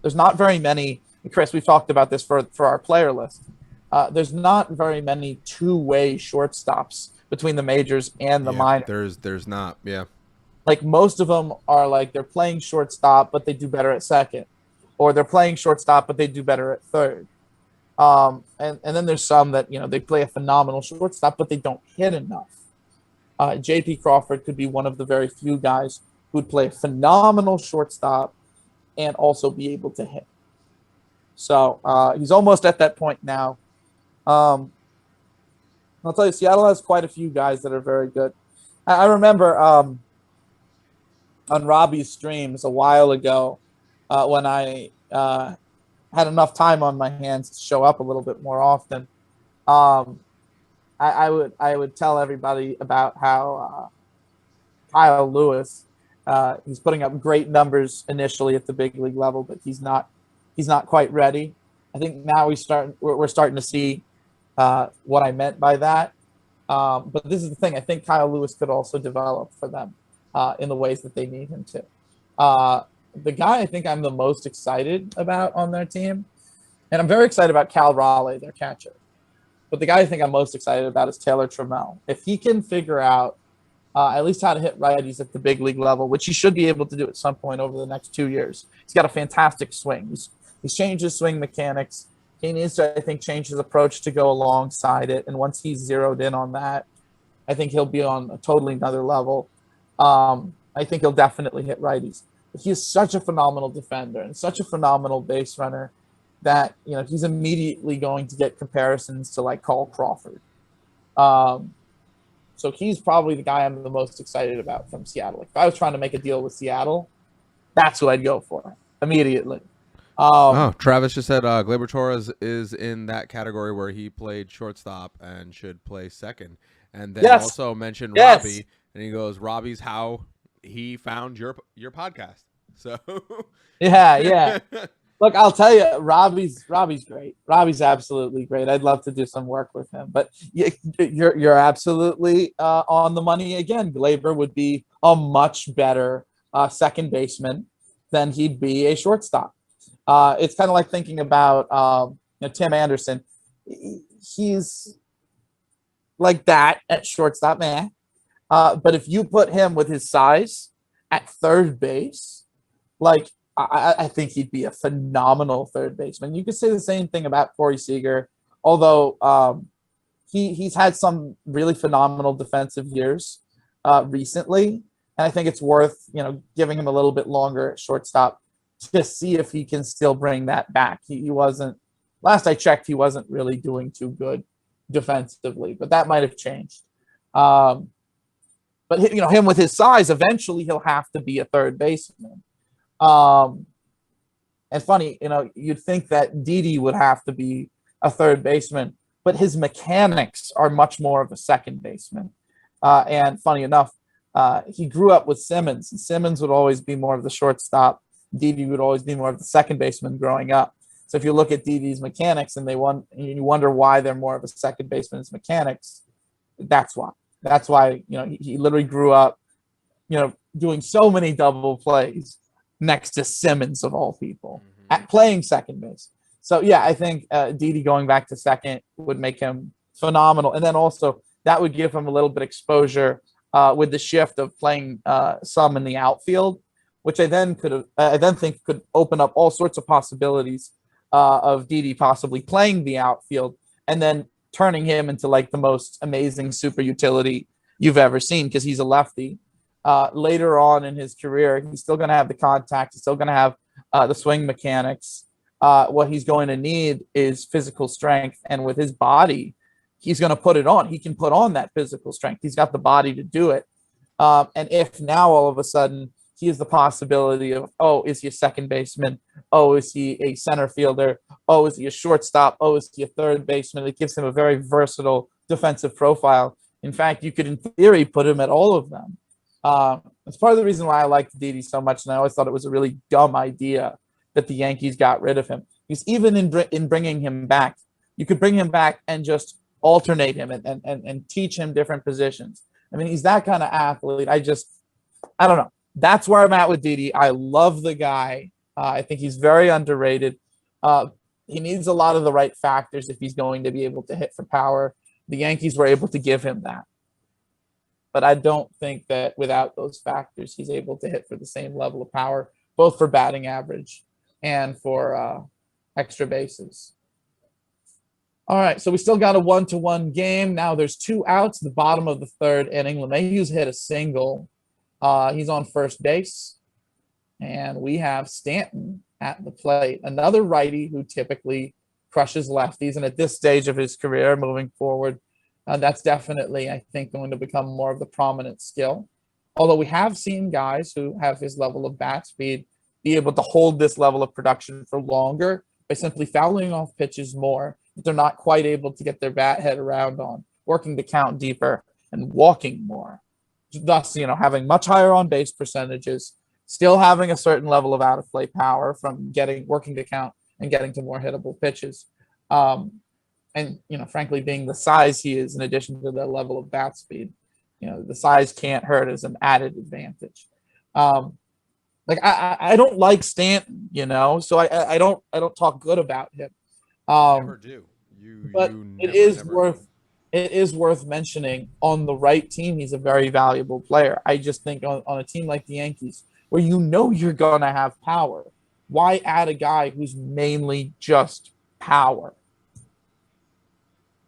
There's not very many, Chris, we've talked about this for our player list. There's not very many two-way shortstops between the majors and the minors. There's not, yeah. Like most of them are like they're playing shortstop, but they do better at second, or they're playing shortstop, but they do better at third. And then there's some that, they play a phenomenal shortstop, but they don't hit enough. J.P. Crawford could be one of the very few guys who'd play a phenomenal shortstop and also be able to hit. So he's almost at that point now. I'll tell you, Seattle has quite a few guys that are very good. I remember on Robbie's streams a while ago when I had enough time on my hands to show up a little bit more often. I would tell everybody about how Kyle Lewis, he's putting up great numbers initially at the big league level, but he's not quite ready. I think now we're starting to see what I meant by that. But this is the thing. I think Kyle Lewis could also develop for them in the ways that they need him to. The guy I think I'm the most excited about on their team, and I'm very excited about Cal Raleigh, their catcher. But the guy I think I'm most excited about is Taylor Trammell. If he can figure out at least how to hit righties at the big league level, which he should be able to do at some point over the next 2 years. He's got a fantastic swing. He's changed his swing mechanics. He needs to, I think, change his approach to go alongside it. And once he's zeroed in on that, I think he'll be on a totally another level. I think he'll definitely hit righties. But he is such a phenomenal defender and such a phenomenal base runner that, he's immediately going to get comparisons to like Carl Crawford. So he's probably the guy I'm the most excited about from Seattle. If I was trying to make a deal with Seattle, that's who I'd go for immediately. Travis just said Gleyber Torres is in that category where he played shortstop and should play second. And then also mentioned Robbie, and he goes, Robbie's how he found your podcast. So yeah. Look, I'll tell you, Robbie's great. Robbie's absolutely great. I'd love to do some work with him. But you're absolutely on the money again. Glaber would be a much better second baseman than he'd be a shortstop. It's kind of like thinking about Tim Anderson. He's like that at shortstop, man. But if you put him with his size at third base, like I think he'd be a phenomenal third baseman. You could say the same thing about Corey Seager, although he's had some really phenomenal defensive years recently, and I think it's worth giving him a little bit longer at shortstop to see if he can still bring that back. He wasn't. Last I checked, he wasn't really doing too good defensively, but that might have changed. But him with his size, eventually he'll have to be a third baseman. And funny, you'd think that Didi would have to be a third baseman, but his mechanics are much more of a second baseman. And funny enough, he grew up with Simmons, and Simmons would always be more of the shortstop. Didi would always be more of the second baseman growing up. So if you look at Didi's mechanics and you wonder why they're more of a second baseman's mechanics, that's why. That's why he literally grew up, doing so many double plays next to Simmons of all people at playing second base. So yeah, I think Didi going back to second would make him phenomenal, and then also that would give him a little bit exposure with the shift of playing some in the outfield, which I then think could open up all sorts of possibilities of Didi possibly playing the outfield and then turning him into like the most amazing super utility you've ever seen because he's a lefty. Later on in his career, he's still going to have the contact. He's still going to have the swing mechanics. What he's going to need is physical strength. And with his body, he's going to put it on. He can put on that physical strength. He's got the body to do it. And if now all of a sudden he has the possibility of, oh, is he a second baseman? Oh, is he a center fielder? Oh, is he a shortstop? Oh, is he a third baseman? It gives him a very versatile defensive profile. In fact, you could, in theory, put him at all of them. It's part of the reason why I liked Didi so much, and I always thought it was a really dumb idea that the Yankees got rid of him. Because even in bringing him back, you could bring him back and just alternate him and teach him different positions. I mean, he's that kind of athlete. I don't know. That's where I'm at with Didi. I love the guy. I think he's very underrated. He needs a lot of the right factors if he's going to be able to hit for power. The Yankees were able to give him that. But I don't think that without those factors, he's able to hit for the same level of power, both for batting average and for extra bases. All right, so we still got a 1-1 game. Now there's 2 outs, the bottom of the third inning. LeMahieu's hit a single. He's on first base. And we have Stanton at the plate, another righty who typically crushes lefties. And at this stage of his career, moving forward, that's definitely, I think, going to become more of the prominent skill. Although we have seen guys who have his level of bat speed be able to hold this level of production for longer by simply fouling off pitches more that they're not quite able to get their bat head around on, working the count deeper and walking more. Thus, having much higher on base percentages, still having a certain level of out of play power from working the count and getting to more hittable pitches. And, frankly, being the size he is in addition to the level of bat speed, the size can't hurt as an added advantage. I don't like Stanton, so I don't talk good about him. Never do. But it is worth mentioning on the right team, he's a very valuable player. I just think on a team like the Yankees, where you're going to have power, why add a guy who's mainly just power?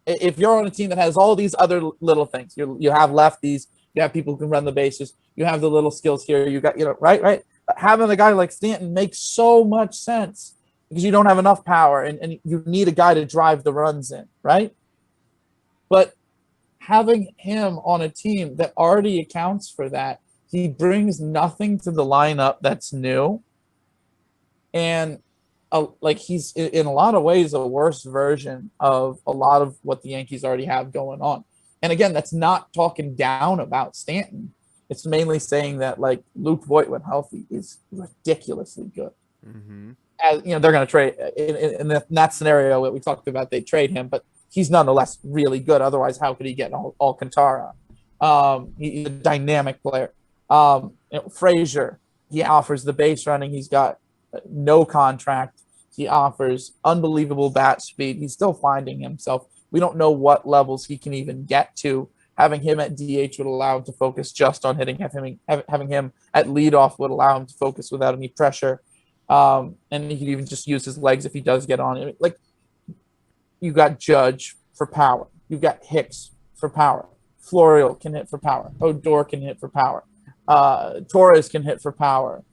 If you're on a team that has all these other little things, you have lefties, you have people who can run the bases, you have the little skills here, you got, right? Having a guy like Stanton makes so much sense because you don't have enough power and you need a guy to drive the runs in, right? But having him on a team that already accounts for that, he brings nothing to the lineup that's new. And he's in a lot of ways a worse version of a lot of what the Yankees already have going on. And again, that's not talking down about Stanton. It's mainly saying that Luke Voit, when healthy, is ridiculously good. Mm-hmm. as they're going to trade in that scenario that we talked about. They trade him, but he's nonetheless really good. Otherwise, how could he get Alcantara? He's a dynamic player. Frazier, he offers the base running. He's got no contract. He offers unbelievable bat speed. He's still finding himself. We don't know what levels he can even get to. Having him at DH would allow him to focus just on hitting. Having him at leadoff would allow him to focus without any pressure. And he could even just use his legs if he does get on it. Like, you got Judge for power. You've got Hicks for power. Florial can hit for power. Odor can hit for power. Torres can hit for power.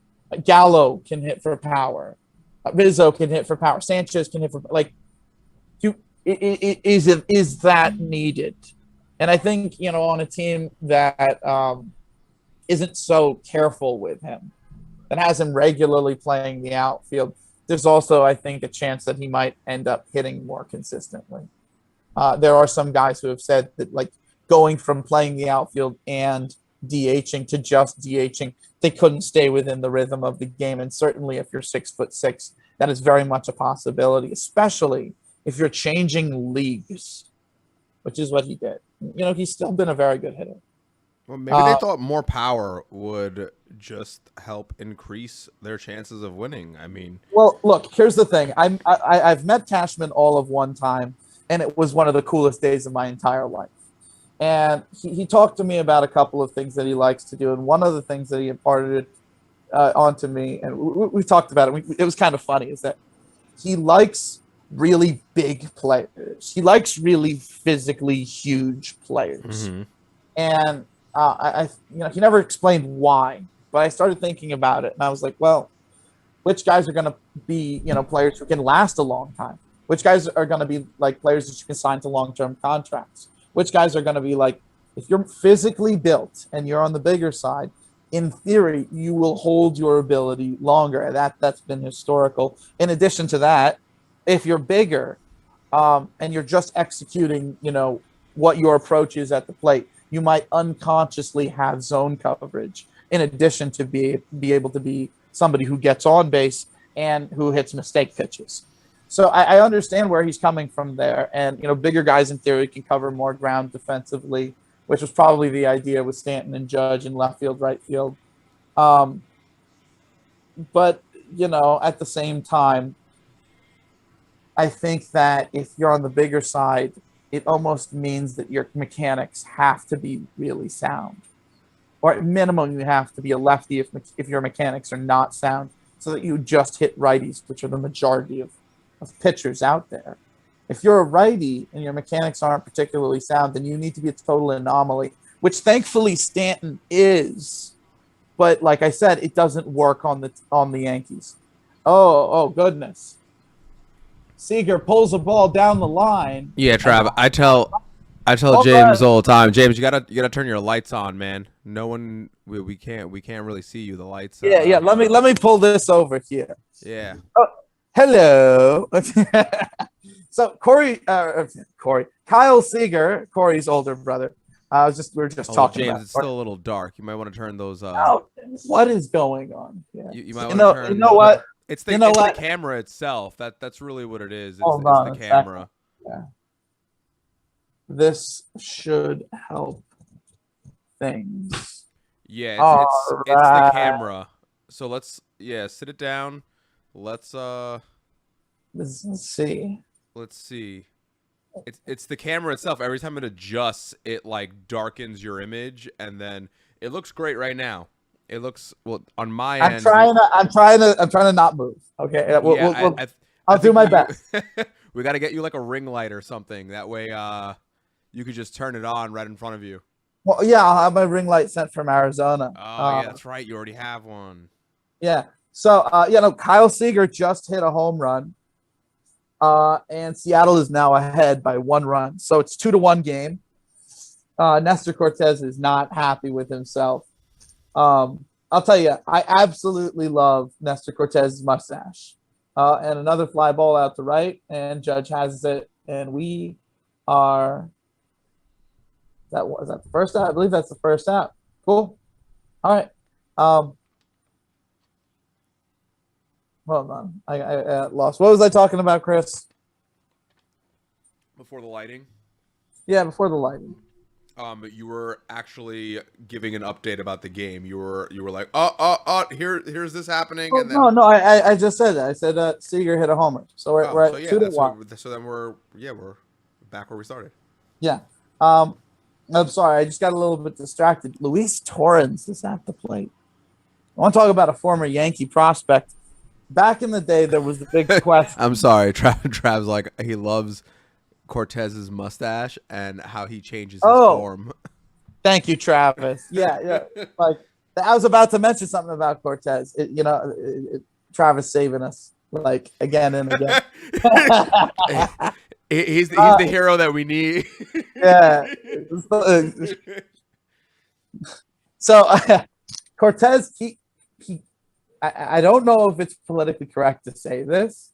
Gallo can hit for power. Rizzo can hit for power. Sanchez can hit for is that needed? And I think on a team that isn't so careful with him, that has him regularly playing the outfield, there's also, I think, a chance that he might end up hitting more consistently. There are some guys who have said that, like, going from playing the outfield and DHing to just DHing, they couldn't stay within the rhythm of the game. And certainly if you're 6'6", that is very much a possibility, especially if you're changing leagues, which is what he did. He's still been a very good hitter. Well, maybe they thought more power would just help increase their chances of winning. I mean, well, look, here's the thing. I've met Cashman all of one time, and it was one of the coolest days of my entire life. And he talked to me about a couple of things that he likes to do. And one of the things that he imparted onto me, and we talked about it, it was kind of funny, is that he likes really big players. He likes really physically huge players. Mm-hmm. And he never explained why, but I started thinking about it, and I was like, well, which guys are going to be, players who can last a long time? Which guys are going to be like players that you can sign to long-term contracts? Which guys are going to be like, if you're physically built and you're on the bigger side, in theory, you will hold your ability longer. That's been historical. In addition to that, if you're bigger and you're just executing, what your approach is at the plate, you might unconsciously have zone coverage in addition to be able to be somebody who gets on base and who hits mistake pitches. So I understand where he's coming from there. And, bigger guys in theory can cover more ground defensively, which was probably the idea with Stanton and Judge in left field, right field. But, at the same time, I think that if you're on the bigger side, it almost means that your mechanics have to be really sound. Or at minimum, you have to be a lefty if your mechanics are not sound, so that you just hit righties, which are the majority of pitchers out there. If you're a righty and your mechanics aren't particularly sound, then you need to be a total anomaly, which thankfully Stanton is. But like I said, it doesn't work on the Yankees. Oh goodness. Seager pulls a ball down the line. Yeah, Trav, I tell James all the time, James, you gotta turn your lights on, man. No one, we can't really see you. The lights. Yeah. Let me pull this over here. Yeah. Oh, hello. So Kyle Seager, Corey's older brother. We were just talking James, about. it's still a little dark. You might want to turn those. What is going on? Yeah. You might want to turn. You know what? It's the camera itself. That's really what it is. It's the camera. Yeah. This should help things. Yeah, it's the camera. So let's sit it down. Let's see. Let's see. It's the camera itself. Every time it adjusts, it like darkens your image, and then it looks great right now. It looks on my end. I'm trying to not move. Okay, I'll do my best. We got to get you like a ring light or something. That way, you could just turn it on right in front of you. Well, yeah, I'll have my ring light sent from Arizona. Oh, yeah, that's right. You already have one. Yeah. So, Kyle Seager just hit a home run, and Seattle is now ahead by 1 run. So it's 2-1 game. Nestor Cortez is not happy with himself. I'll tell you, I absolutely love Nestor Cortez's mustache. And another fly ball out to right, and Judge has it, and we are. Is that the first out? I believe that's the first out. Cool. All right. Hold on. I lost. What was I talking about, Chris? Before the lighting. Yeah, before the lighting. You were actually giving an update about the game. You were like, here's this happening, Oh and no, then no, I just said that. I said Seager hit a homer. So oh, we're so at yeah, two to that's one. so then we're back where we started. Yeah. Um, I'm sorry, I just got a little bit distracted. Luis Torrens is at the plate. I want to talk about a former Yankee prospect. Back in the day, there was the big I'm question. sorry, Trav's like he loves Cortez's mustache and how he changes his Oh, form. thank you, Travis. Yeah, yeah. Like I was about to mention something about Cortez. Travis saving us like again and again. He's the hero that we need. Yeah. So Cortez, he I don't know if it's politically correct to say this,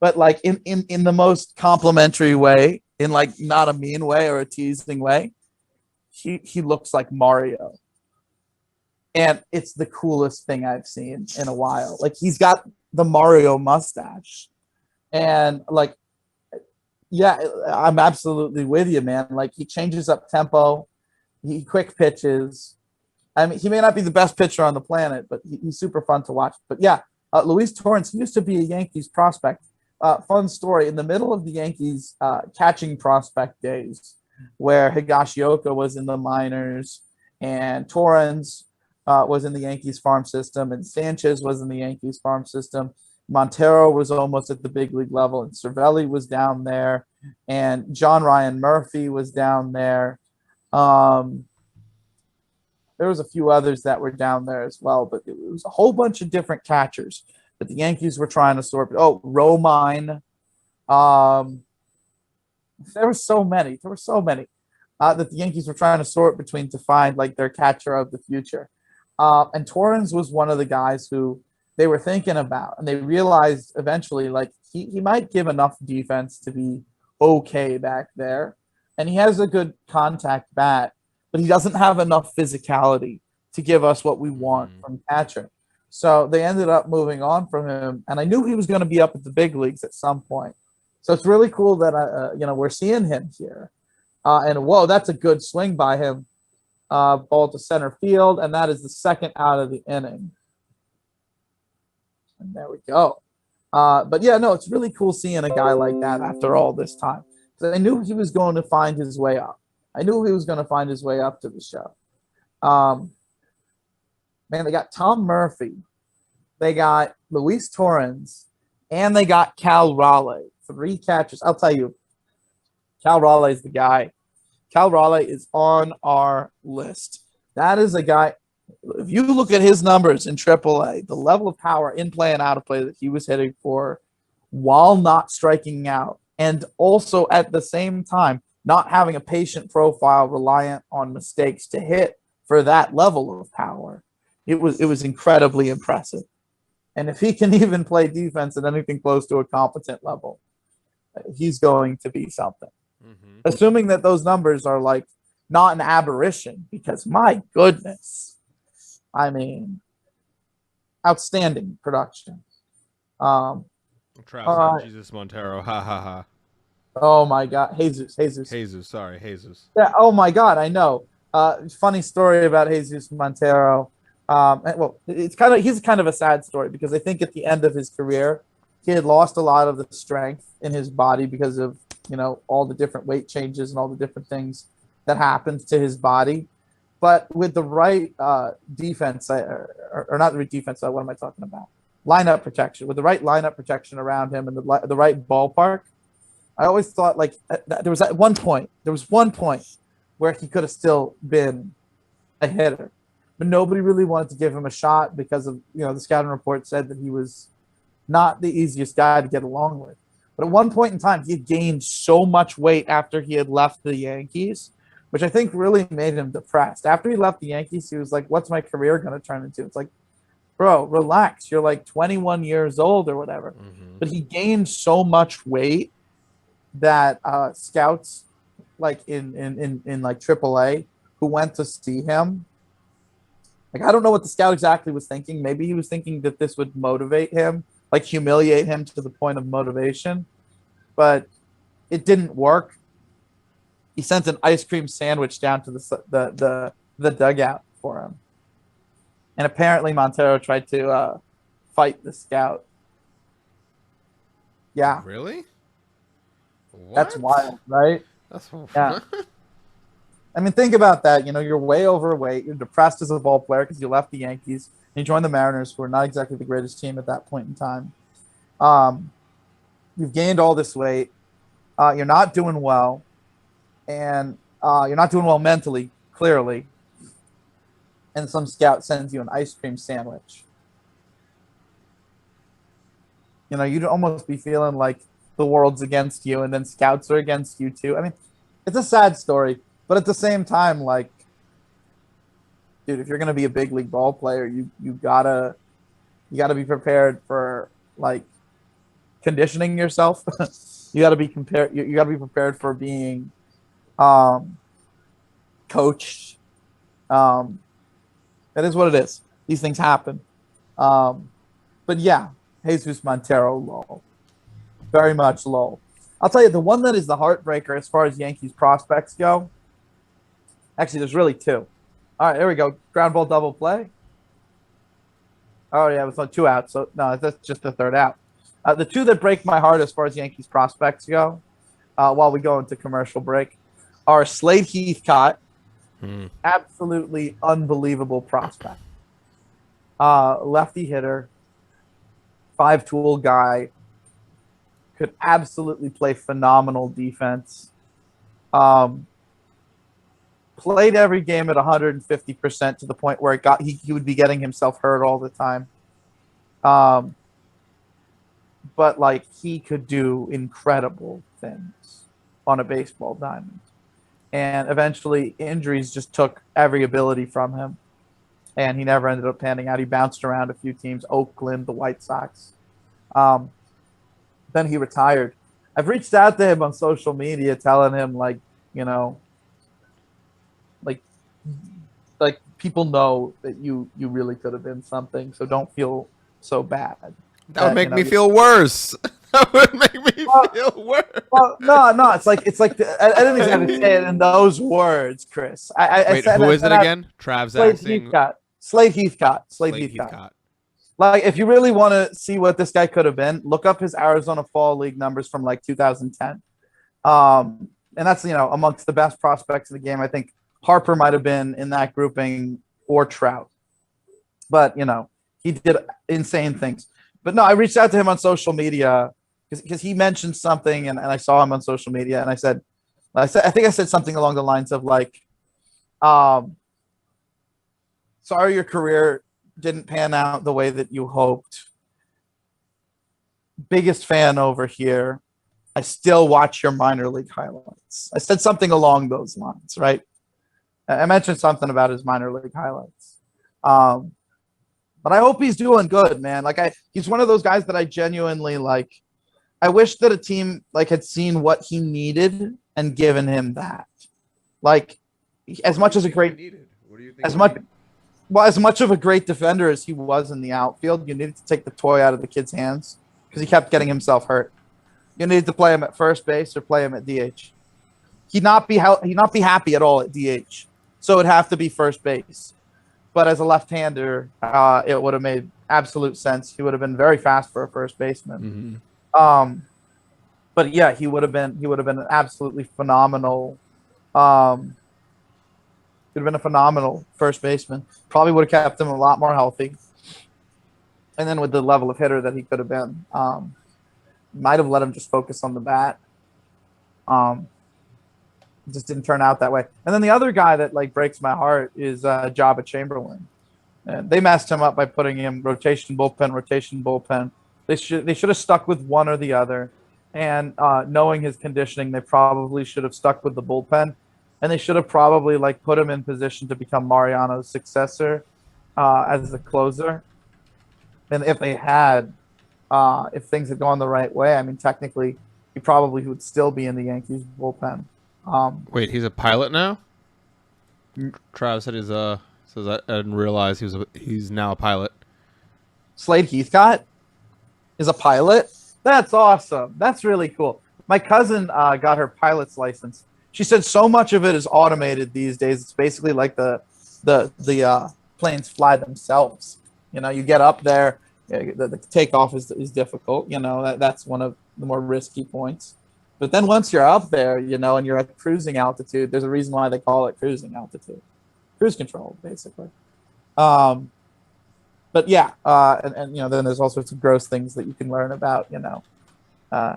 but like in the most complimentary way, in like not a mean way or a teasing way, he looks like Mario. And it's the coolest thing I've seen in a while. Like he's got the Mario mustache. And like, yeah, I'm absolutely with you, man. Like he changes up tempo, he quick pitches. I mean, he may not be the best pitcher on the planet, but he's super fun to watch. But yeah, Luis Torrens used to be a Yankees prospect. Fun story. In the middle of the Yankees catching prospect days, where Higashioka was in the minors and Torrens was in the Yankees farm system and Sanchez was in the Yankees farm system. Montero was almost at the big league level and Cervelli was down there and John Ryan Murphy was down there. Um, there was a few others that were down there as well, but it was a whole bunch of different catchers that the Yankees were trying to sort. Oh, Romine. Um, there were so many. There were so many that the Yankees were trying to sort between to find like their catcher of the future. And Torrens was one of the guys who they were thinking about, and they realized eventually like he might give enough defense to be okay back there, and he has a good contact bat, but he doesn't have enough physicality to give us what we want Mm-hmm. from catcher. So they ended up moving on from him, and I knew he was going to be up at the big leagues at some point. So it's really cool that we're seeing him here. And whoa, that's a good swing by him. Ball to center field, and that is the second out of the inning. And there we go. But yeah, no, it's really cool seeing a guy like that after all this time. Because I knew he was going to find his way up. I knew he was going to find his way up to the show. Um, Man, they got Tom Murphy, they got Luis Torrens, and they got Cal Raleigh. Three catchers. I'll tell you, Cal Raleigh is the guy. Cal Raleigh is on our list. That is a guy. If you look at his numbers in AAA, the level of power in play and out of play that he was hitting for while not striking out, and also at the same time not having a patient profile reliant on mistakes to hit for that level of power, it was incredibly impressive. And if he can even play defense at anything close to a competent level, he's going to be something. Mm-hmm. Assuming that those numbers are like not an aberration, because my goodness, I mean, outstanding production. Um, Trav all saying right. Jesus Montero. Ha ha ha. Oh my God, Jesus. Jesus, sorry, Jesus. Yeah. Oh my God, I know. Funny story about Jesus Montero. Well, he's kind of a sad story because I think at the end of his career, he had lost a lot of the strength in his body because of all the different weight changes and all the different things that happened to his body. But with the right defense, or not the right defense, what am I talking about? Lineup protection. With the right lineup protection around him and the right ballpark, I always thought like there was one point where he could have still been a hitter, but nobody really wanted to give him a shot because of the scouting report said that he was not the easiest guy to get along with. But at one point in time, he had gained so much weight after he had left the Yankees, which I think really made him depressed. After he left the Yankees, he was like, "What's my career going to turn into?" It's like, bro, relax. You're like 21 years old or whatever. Mm-hmm. But he gained so much weight that scouts like in like AAA who went to see him, like I don't know what the scout exactly was thinking. Maybe he was thinking that this would motivate him like humiliate him to the point of motivation, but it didn't work. He sent an ice cream sandwich down to the dugout for him, and apparently Montero tried to fight the scout. Yeah, Really? that's What? wild, right? That's Yeah. I mean, think about that. You know, you're way overweight. You're depressed as a ball player because you left the Yankees and you joined the Mariners, who are not exactly the greatest team at that point in time. Um, you've gained all this weight. You're not doing well, and you're not doing well mentally, clearly. And some scout sends you an ice cream sandwich. You know, you'd almost be feeling like the world's against you, and then scouts are against you too. I mean, it's a sad story, but at the same time, like, dude, if you're gonna be a big league ball player, you gotta be prepared for like conditioning yourself. You gotta be compared. You gotta be prepared for being um, coached. Um, that is what it is. These things happen. Um, but yeah, Jesus Montero low, very much low. I'll tell you the one that is the heartbreaker as far as Yankees prospects go. Actually, there's really two. All right, there we go. Ground ball double play. Oh yeah, it was on 2 outs. So no, that's just the third out. The two that break my heart as far as Yankees prospects go, while we go into commercial break, are Slade Heathcott, absolutely unbelievable prospect, lefty hitter, 5-tool guy, could absolutely play phenomenal defense. Played every game at 150% to the point where he would be getting himself hurt all the time. But like he could do incredible things on a baseball diamond. And eventually injuries just took every ability from him. And he never ended up panning out. He bounced around a few teams, Oakland, the White Sox. Then he retired. I've reached out to him on social media telling him like, you know, like people know that you really could have been something, so don't feel so bad. That would make me feel worse. That would make me feel worse. Well, no, it's like I didn't exactly say it in those words, Chris. Wait, who is it again? Trav Zaxing. Slade Heathcott. Like, if you really want to see what this guy could have been, look up his Arizona Fall League numbers from like 2010. And that's, you know, amongst the best prospects in the game. I think Harper might have been in that grouping, or Trout. But, you know, he did insane things. But no, I reached out to him on social media because he mentioned something, and I saw him on social media, and I think I said something along the lines of like, sorry your career didn't pan out the way that you hoped. Biggest fan over here. I still watch your minor league highlights. I said something along those lines, right? I mentioned something about his minor league highlights. But I hope he's doing good, man. Like he's one of those guys that I genuinely like. I wish that a team like had seen what he needed and given him that. Like as much of a great defender as he was in the outfield, you needed to take the toy out of the kid's hands because he kept getting himself hurt. You needed to play him at first base or play him at DH. He'd not be happy at all at DH. So it'd have to be first base. But as a left-hander, it would have made absolute sense. He would have been very fast for a first baseman. Mm-hmm. But yeah, he would have been an absolutely phenomenal. He would have been a phenomenal first baseman. Probably would have kept him a lot more healthy. And then with the level of hitter that he could have been, might have let him just focus on the bat. It just didn't turn out that way. And then the other guy that like breaks my heart is Jabba Chamberlain. And they messed him up by putting him rotation bullpen. They should have stuck with one or the other. And knowing his conditioning, they probably should have stuck with the bullpen. And they should have probably like put him in position to become Mariano's successor as the closer. And if they had, if things had gone the right way, I mean, technically, he probably would still be in the Yankees bullpen. Wait, he's a pilot now? Travis said says I didn't realize he's now a pilot. Slade Heathcott? is a pilot. That's awesome. That's really cool. My cousin got her pilot's license. She said so much of it is automated these days. It's basically like the planes fly themselves. You know, you get up there, the takeoff is difficult. You know, that's one of the more risky points. But then once you're up there, you know, and you're at cruising altitude, there's a reason why they call it cruising altitude, cruise control, basically. Um, but yeah, and you know, then there's all sorts of gross things that you can learn about, you know, uh,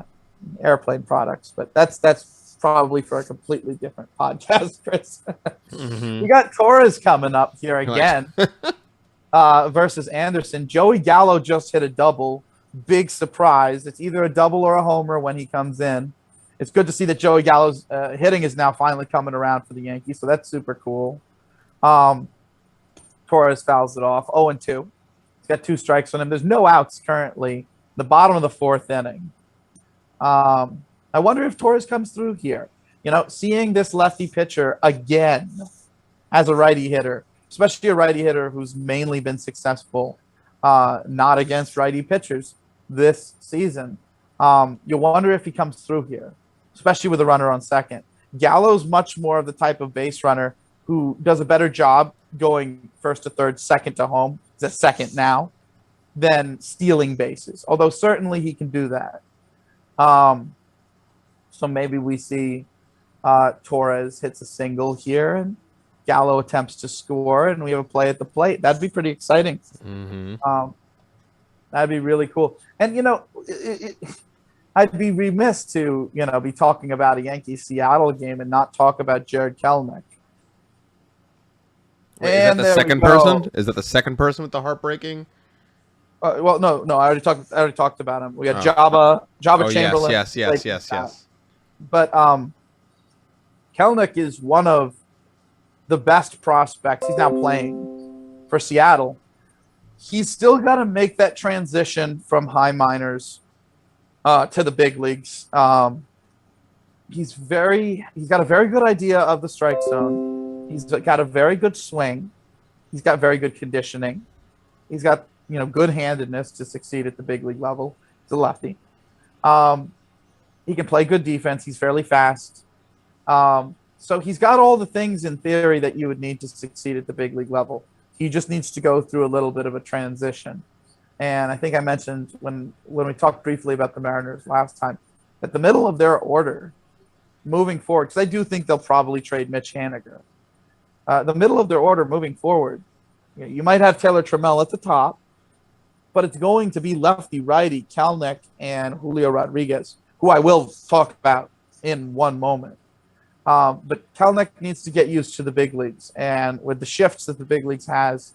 airplane products. But that's probably for a completely different podcast, Chris. Mm-hmm. We got Torres coming up here again versus Anderson. Joey Gallo just hit a double. Big surprise. It's either a double or a homer when he comes in. It's good to see that Joey Gallo's hitting is now finally coming around for the Yankees, so that's super cool. Torres fouls it off, 0-2. He's got 2 strikes on him. There's no outs currently. The bottom of the 4th inning. I wonder if Torres comes through here. You know, seeing this lefty pitcher again as a righty hitter, especially a righty hitter who's mainly been successful not against righty pitchers this season. You wonder if he comes through here, especially with a runner on second. Gallo's much more of the type of base runner who does a better job going first to third, second to home. He's at second now, than stealing bases. Although certainly he can do that. So maybe we see Torres hits a single here and Gallo attempts to score and we have a play at the plate. That'd be pretty exciting. Mm-hmm. That'd be really cool. And, you know, I'd be remiss to, you know, be talking about a Yankees-Seattle game and not talk about Jared Kelenic. Wait, is that the second person? Is that the second person with the heartbreaking? Well, no. I already talked about him. We got Jabba Chamberlain. Yes. But Kelenic is one of the best prospects. He's now playing for Seattle. He's still got to make that transition from high minors to the big leagues. He's got a very good idea of the strike zone. He's got a very good swing. He's got very good conditioning. He's got, you know, good handedness to succeed at the big league level. He's a lefty. He can play good defense. He's fairly fast. So he's got all the things in theory that you would need to succeed at the big league level. He just needs to go through a little bit of a transition. And I think I mentioned when we talked briefly about the Mariners last time, at the middle of their order, moving forward, because I do think they'll probably trade Mitch Haniger. The middle of their order moving forward, you might have Taylor Trammell at the top, but it's going to be lefty-righty, Kelenic and Julio Rodriguez, who I will talk about in one moment. But Kelenic needs to get used to the big leagues. And with the shifts that the big leagues has,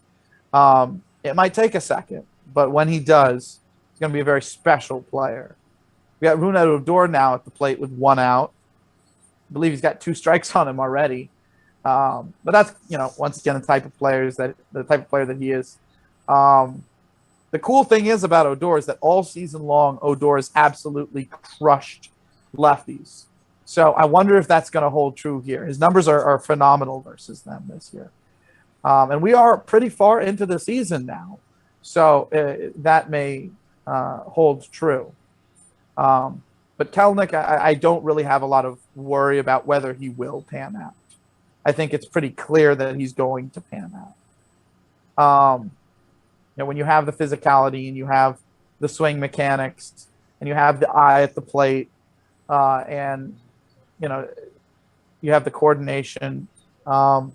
it might take a second. But when he does, he's going to be a very special player. We got Rougned Odor now at the plate with 1 out. I believe he's got 2 strikes on him already. But that's, you know, once again, the type of player that he is. The cool thing is about Odor is that all season long, Odor has absolutely crushed lefties. So I wonder if that's going to hold true here. His numbers are phenomenal versus them this year. And we are pretty far into the season now. So that may hold true. But Kelenic, I don't really have a lot of worry about whether he will pan out. I think it's pretty clear that he's going to pan out. You know, when you have the physicality and you have the swing mechanics and you have the eye at the plate and, you know, you have the coordination. And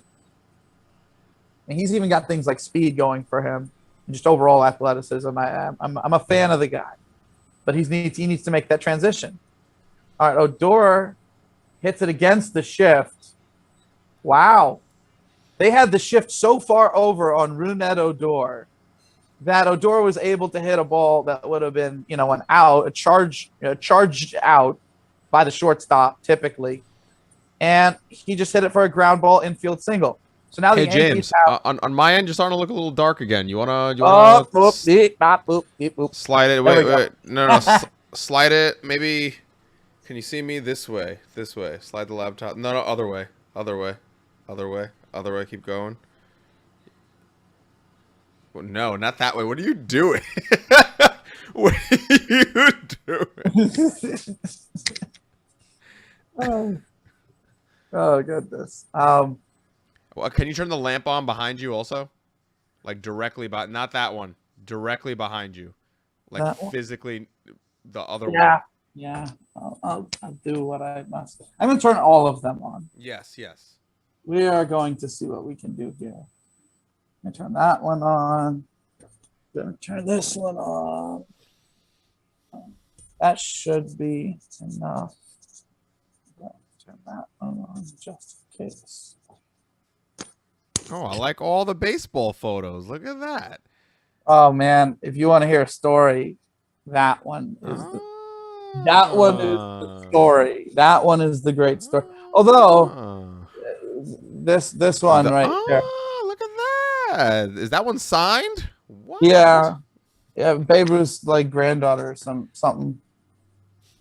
he's even got things like speed going for him and just overall athleticism. I'm a fan of the guy, but he needs to make that transition. All right, Odor hits it against the shift. Wow. They had the shift so far over on Rougned Odor that Odor was able to hit a ball that would have been, you know, charged out by the shortstop typically. And he just hit it for a ground ball infield single. So now the Yankees James, have, on my end, you're starting to look a little dark again. You wanna slide it? Wait. No. Slide it. Maybe. Can you see me this way? This way. Slide the laptop. No, other way. Other way. Keep going. Well, no, not that way. What are you doing? What are you doing? Oh, oh goodness. Well, can you turn the lamp on behind you also? Like directly not that one. Directly behind you. Like That one. physically the other one. Yeah, yeah. I'll do what I must. I'm gonna turn all of them on. Yes, yes. We are going to see what we can do here. I'm gonna turn that one on. Gonna turn this one on. That should be enough. Turn that one on just in case. Oh, I like all the baseball photos. Look at that. Oh man, if you want to hear a story, that one is the Ah. story. That one is the great story. Although Ah. this one right here. Look at that. Is that one signed? What? Yeah. Yeah, Babe Ruth's like granddaughter or something.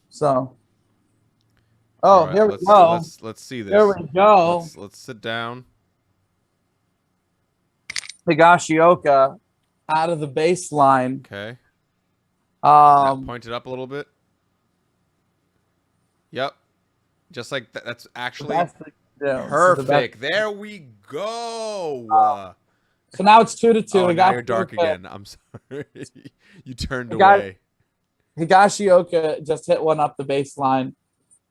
So All oh, right, here we go. let's see this. Here we go. Let's sit down. Higashioka out of the baseline. Okay. Um, Point it up a little bit. Yep. Just like that. That's actually perfect. There we go. So now it's 2-2. Oh, now you're dark again. I'm sorry. You turned away. Higashioka just hit one up the baseline,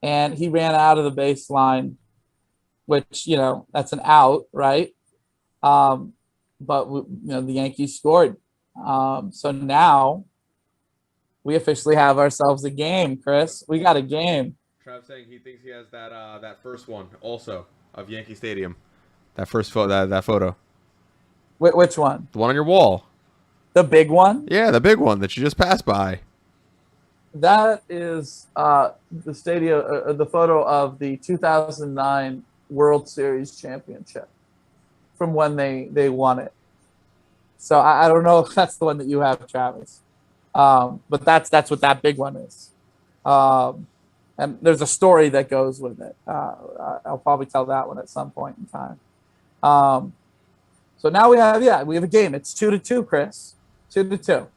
and he ran out of the baseline, which, you know, that's an out, right? But the Yankees scored. So now we officially have ourselves a game, Chris. We got a game. Trav saying he thinks he has that first one also of Yankee Stadium. That first photo. That photo. Which one? The one on your wall. The big one? Yeah, the big one that you just passed by. That is the stadium, the photo of the 2009 World Series championship from when they won it. So I don't know if that's the one that you have, Travis, but that's what that big one is. And there's a story that goes with it. I'll probably tell that one at some point in time. So now we have a game. It's 2-2, Chris. 2-2.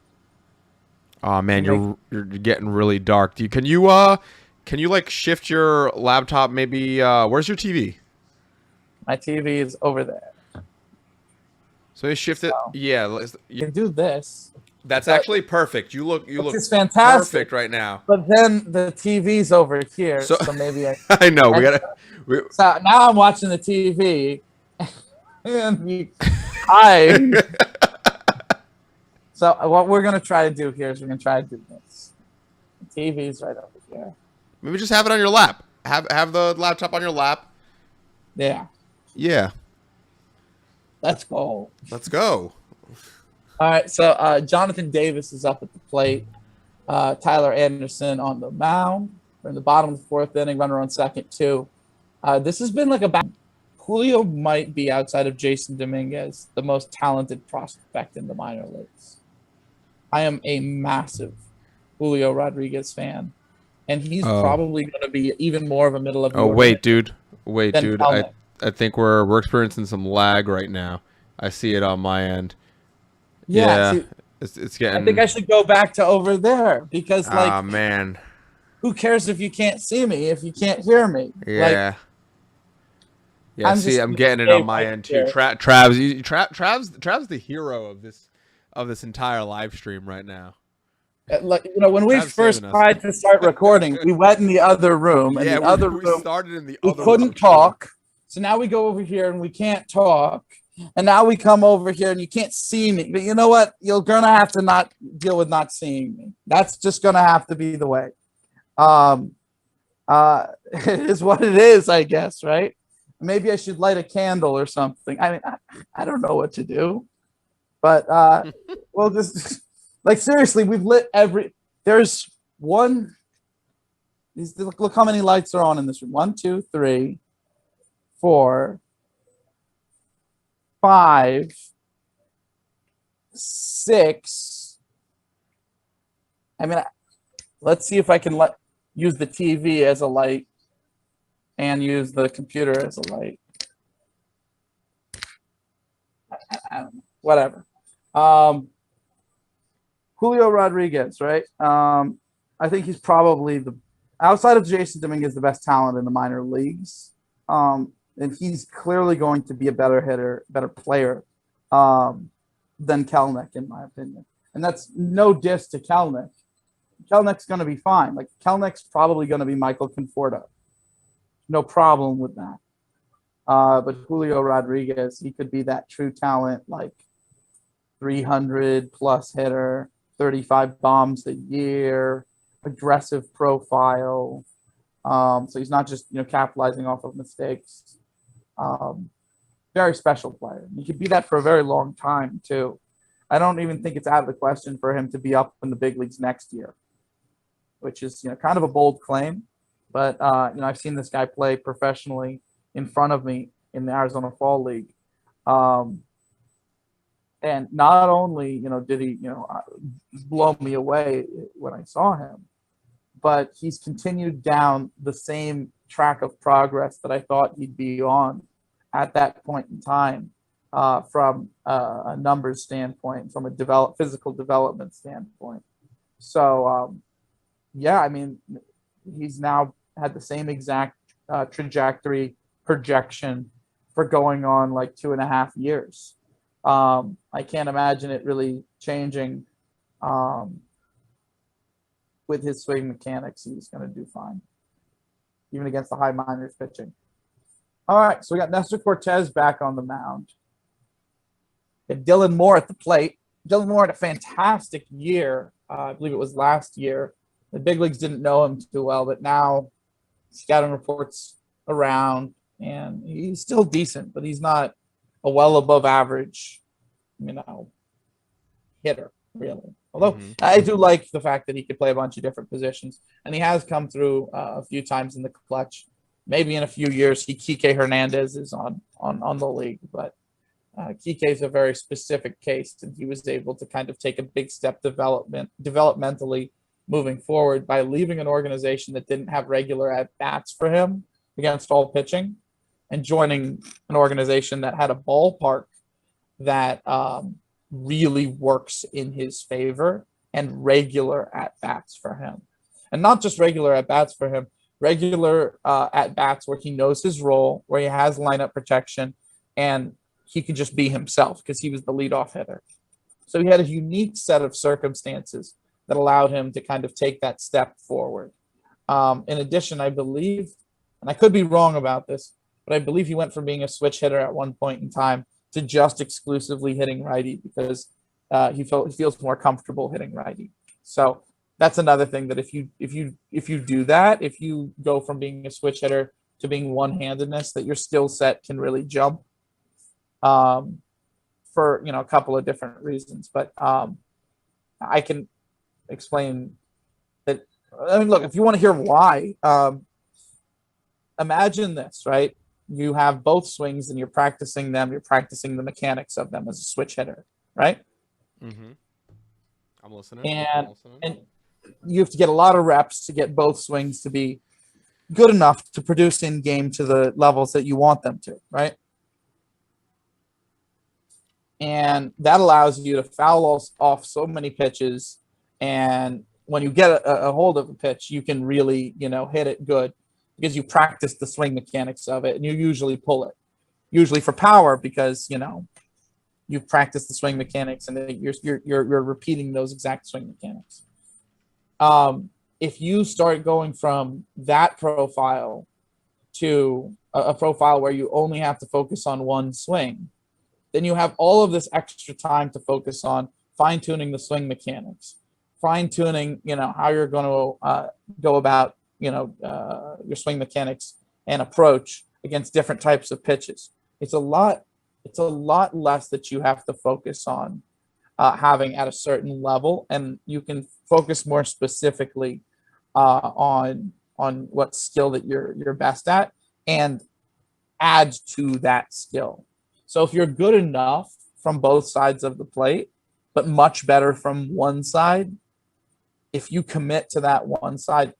Oh man, you're getting really dark. Can you like shift your laptop maybe? Where's your TV? My TV is over there. So you shift it. Yeah, you can do this. That's actually perfect. You look it's fantastic perfect right now. But then the TV's over here, so maybe I know So now I'm watching the TV, and So what we're gonna try to do here is we're gonna try to do this. The TV's right over here. Maybe just have it on your lap. Have the laptop on your lap. Yeah. Yeah. Let's go. Let's go. All right. So Jonathan Davis is up at the plate. Tyler Anderson on the mound. We're in the bottom of the fourth inning. Runner on second, 2. This has been like Julio might be, outside of Jason Dominguez, the most talented prospect in the minor leagues. I am a massive Julio Rodriguez fan, and he's probably going to be even more of a middle of the order. Wait, dude. I think we're experiencing some lag right now. I see it on my end. Yeah, it's getting. I think I should go back to over there because, man, who cares if you can't see me if you can't hear me? Yeah. I'm getting it on my end too. Trav's the hero of this entire live stream right now. When we first tried to start recording, we went in the other room, and we started in the other room. We couldn't talk, so now we go over here and we can't talk, and now we come over here and you can't see me. But you know what? You're gonna have to not deal with not seeing me. That's just gonna have to be the way. It is what it is, I guess, right? Maybe I should light a candle or something. I mean, I don't know what to do, but we'll just seriously, we've lit there's one. Look how many lights are on in this room. 1, 2, 3, 4, 5, 6. I mean, let's see if I can use the TV as a light and use the computer as a light. I don't know. Whatever. Julio Rodriguez, right? I think he's probably outside of Jason Dominguez, the best talent in the minor leagues. And he's clearly going to be a better hitter, better player than Kelenic, in my opinion. And that's no diss to Kelenic. Kelenick's going to be fine. Like Kelenick's probably going to be Michael Conforto. No problem with that. But Julio Rodriguez, he could be that true talent, like 300 plus hitter, 35 bombs a year, aggressive profile. So he's not just capitalizing off of mistakes. Very special player. He could be that for a very long time too. I don't even think it's out of the question for him to be up in the big leagues next year, which is kind of a bold claim. But I've seen this guy play professionally in front of me in the Arizona Fall League. And not only, did he, blow me away when I saw him, but he's continued down the same track of progress that I thought he'd be on at that point in time, from a numbers standpoint, from a physical development standpoint. So, yeah, I mean, he's now had the same exact trajectory projection for going on like 2.5 years. I can't imagine it really changing. With his swing mechanics, he's going to do fine, even against the high minors pitching. All right, so we got Nestor Cortez back on the mound. And Dylan Moore at the plate. Dylan Moore had a fantastic year. I believe it was last year. The big leagues didn't know him too well, but now scouting reports around, and he's still decent, but he's not a well above average, hitter, really. Although I do like the fact that he could play a bunch of different positions, and he has come through a few times in the clutch. Maybe in a few years, Kike Hernandez is on the league, but Kike is a very specific case, and he was able to kind of take a big step developmentally moving forward by leaving an organization that didn't have regular at-bats for him against all pitching and joining an organization that had a ballpark that really works in his favor and regular at-bats for him. And not just regular at-bats for him, regular at-bats where he knows his role, where he has lineup protection, and he could just be himself because he was the leadoff hitter. So he had a unique set of circumstances that allowed him to kind of take that step forward. In addition, I believe, and I could be wrong about this, but I believe he went from being a switch hitter at one point in time to just exclusively hitting righty because he feels more comfortable hitting righty. So that's another thing that if you do that, if you go from being a switch hitter to being one-handedness, that your skill set can really jump for a couple of different reasons. But I can explain that. I mean, look, if you want to hear why, imagine this, right? You have both swings and you're practicing them. You're practicing the mechanics of them as a switch hitter, right? Mm-hmm. I'm listening. And you have to get a lot of reps to get both swings to be good enough to produce in game to the levels that you want them to, right? And that allows you to foul off so many pitches. And when you get a hold of a pitch, you can really, hit it good because you practice the swing mechanics of it and you usually pull it, usually for power because, you've practiced the swing mechanics and you're repeating those exact swing mechanics. If you start going from that profile to a profile where you only have to focus on one swing, then you have all of this extra time to focus on fine-tuning the swing mechanics, fine-tuning, how you're going to go about, your swing mechanics and approach against different types of pitches. It's a lot less that you have to focus on having at a certain level, and you can focus more specifically on what skill that you're best at and add to that skill. So if you're good enough from both sides of the plate, but much better from one side, if you commit to that one side,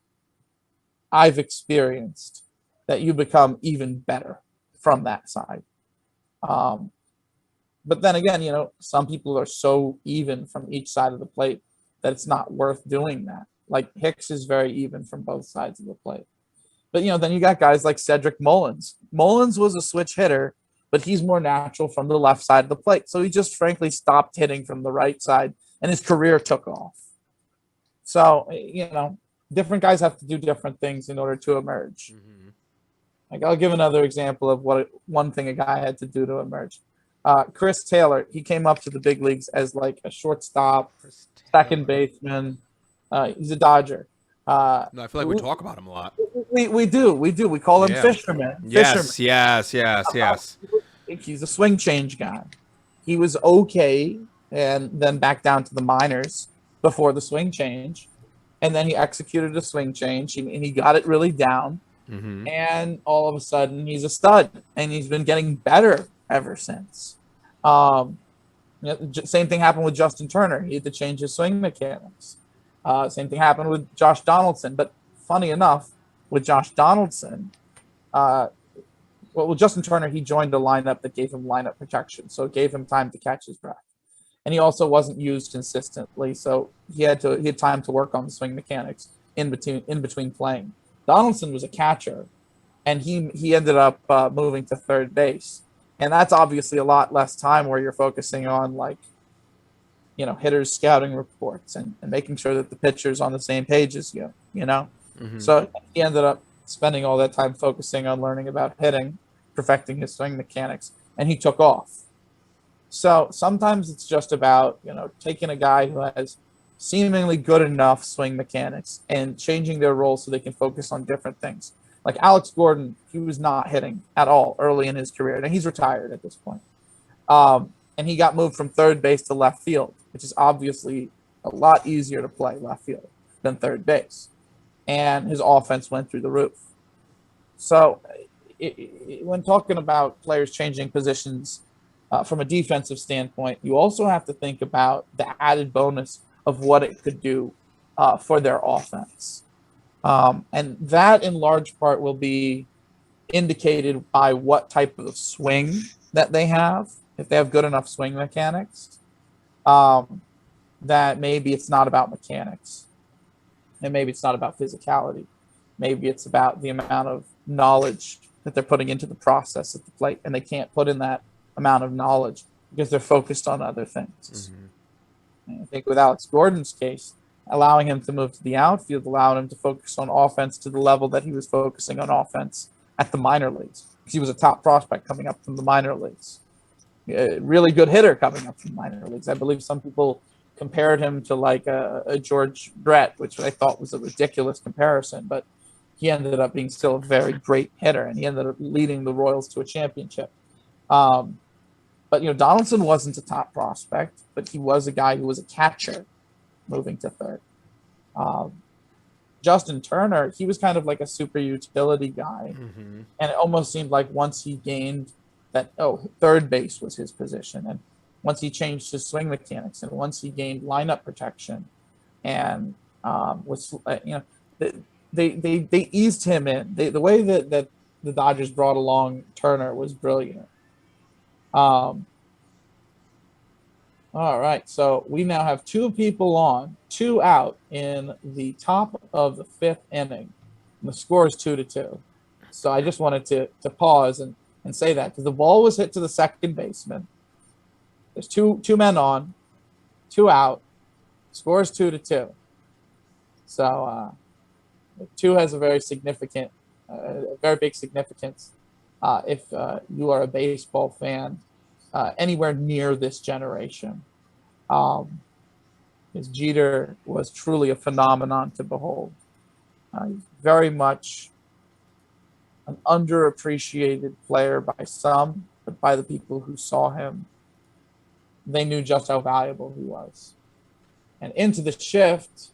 I've experienced that you become even better from that side. But then again, some people are so even from each side of the plate that it's not worth doing that. Like Hicks is very even from both sides of the plate. But then you got guys like Cedric Mullins. Mullins was a switch hitter, but he's more natural from the left side of the plate. So he just frankly stopped hitting from the right side, and his career took off. So different guys have to do different things in order to emerge. Mm-hmm. Like I'll give another example of one thing a guy had to do to emerge. Chris Taylor, he came up to the big leagues as like a shortstop, second baseman. He's a Dodger. No, I feel like we talk about him a lot. We do. We call him Fisherman. Yes, Fisherman. yes. He's a swing change guy. He was okay, and then back down to the minors before the swing change, and then he executed a swing change, and he got it really down. Mm-hmm. And all of a sudden, he's a stud, and he's been getting better ever since. Same thing happened with Justin Turner. He had to change his swing mechanics. Same thing happened with Josh Donaldson. But funny enough, with Josh Donaldson, with Justin Turner, he joined a lineup that gave him lineup protection, so it gave him time to catch his breath. And he also wasn't used consistently, so he had time to work on the swing mechanics in between playing. Donaldson was a catcher, and he ended up moving to third base, and that's obviously a lot less time where you're focusing on hitters scouting reports and making sure that the pitcher's on the same page as you. Mm-hmm. So he ended up spending all that time focusing on learning about hitting, perfecting his swing mechanics, and he took off. So sometimes it's just about taking a guy who has seemingly good enough swing mechanics and changing their role so they can focus on different things. Like Alex Gordon, he was not hitting at all early in his career, and he's retired at this point. And he got moved from third base to left field, which is obviously a lot easier to play left field than third base. And his offense went through the roof. So when talking about players changing positions from a defensive standpoint, you also have to think about the added bonus of what it could do for their offense. And that in large part will be indicated by what type of swing that they have. If they have good enough swing mechanics, that maybe it's not about mechanics, and maybe it's not about physicality. Maybe it's about the amount of knowledge that they're putting into the process at the plate, and they can't put in that amount of knowledge because they're focused on other things. Mm-hmm. I think with Alex Gordon's case, allowing him to move to the outfield allowed him to focus on offense to the level that he was focusing on offense at the minor leagues. He was a top prospect coming up from the minor leagues. A really good hitter coming up from the minor leagues. I believe some people compared him to like a George Brett, which I thought was a ridiculous comparison, but he ended up being still a very great hitter, and he ended up leading the Royals to a championship. But Donaldson wasn't a top prospect, but he was a guy who was a catcher moving to third. Justin Turner, he was kind of like a super utility guy. Mm-hmm. And it almost seemed like once he gained that, third base was his position. And once he changed his swing mechanics and once he gained lineup protection and they eased him in. The way that the Dodgers brought along Turner was brilliant. All right, so we now have two people on, two out in the top of the fifth inning. And the score is 2-2. So I just wanted to pause and say that because the ball was hit to the second baseman. There's two men on, two out. Score is 2-2. So 2 has a very significant, very big significance if you are a baseball fan. Anywhere near this generation. Because Jeter was truly a phenomenon to behold. Very much an underappreciated player by some, but by the people who saw him, they knew just how valuable he was. And into the shift,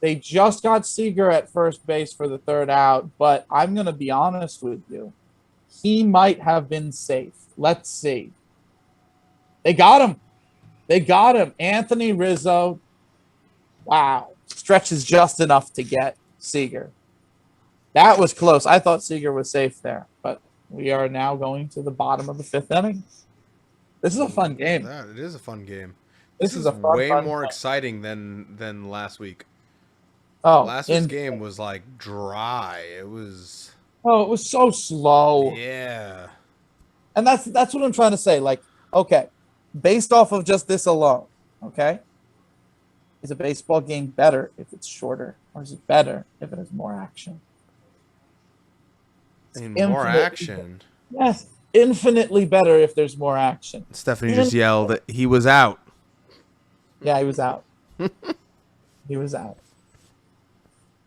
they just got Seager at first base for the third out, but I'm going to be honest with you. He might have been safe. Let's see. They got him. Anthony Rizzo. Wow. Stretches just enough to get Seager. That was close. I thought Seager was safe there, but we are now going to the bottom of the fifth inning. This is a fun game. It is a fun game. This This is is a fun, way fun more game. exciting than last week. Oh, Last week's game was like dry. It was it was so slow. yeah. And that's what I'm trying to say. Like, okay, based off of just this alone, okay, is a baseball game better if it's shorter, or is it better if it has more action? It's And more infinitely, action. yes, infinitely better if there's more action. Stephanie In, just yelled that he was out. yeah, he was out. He was out.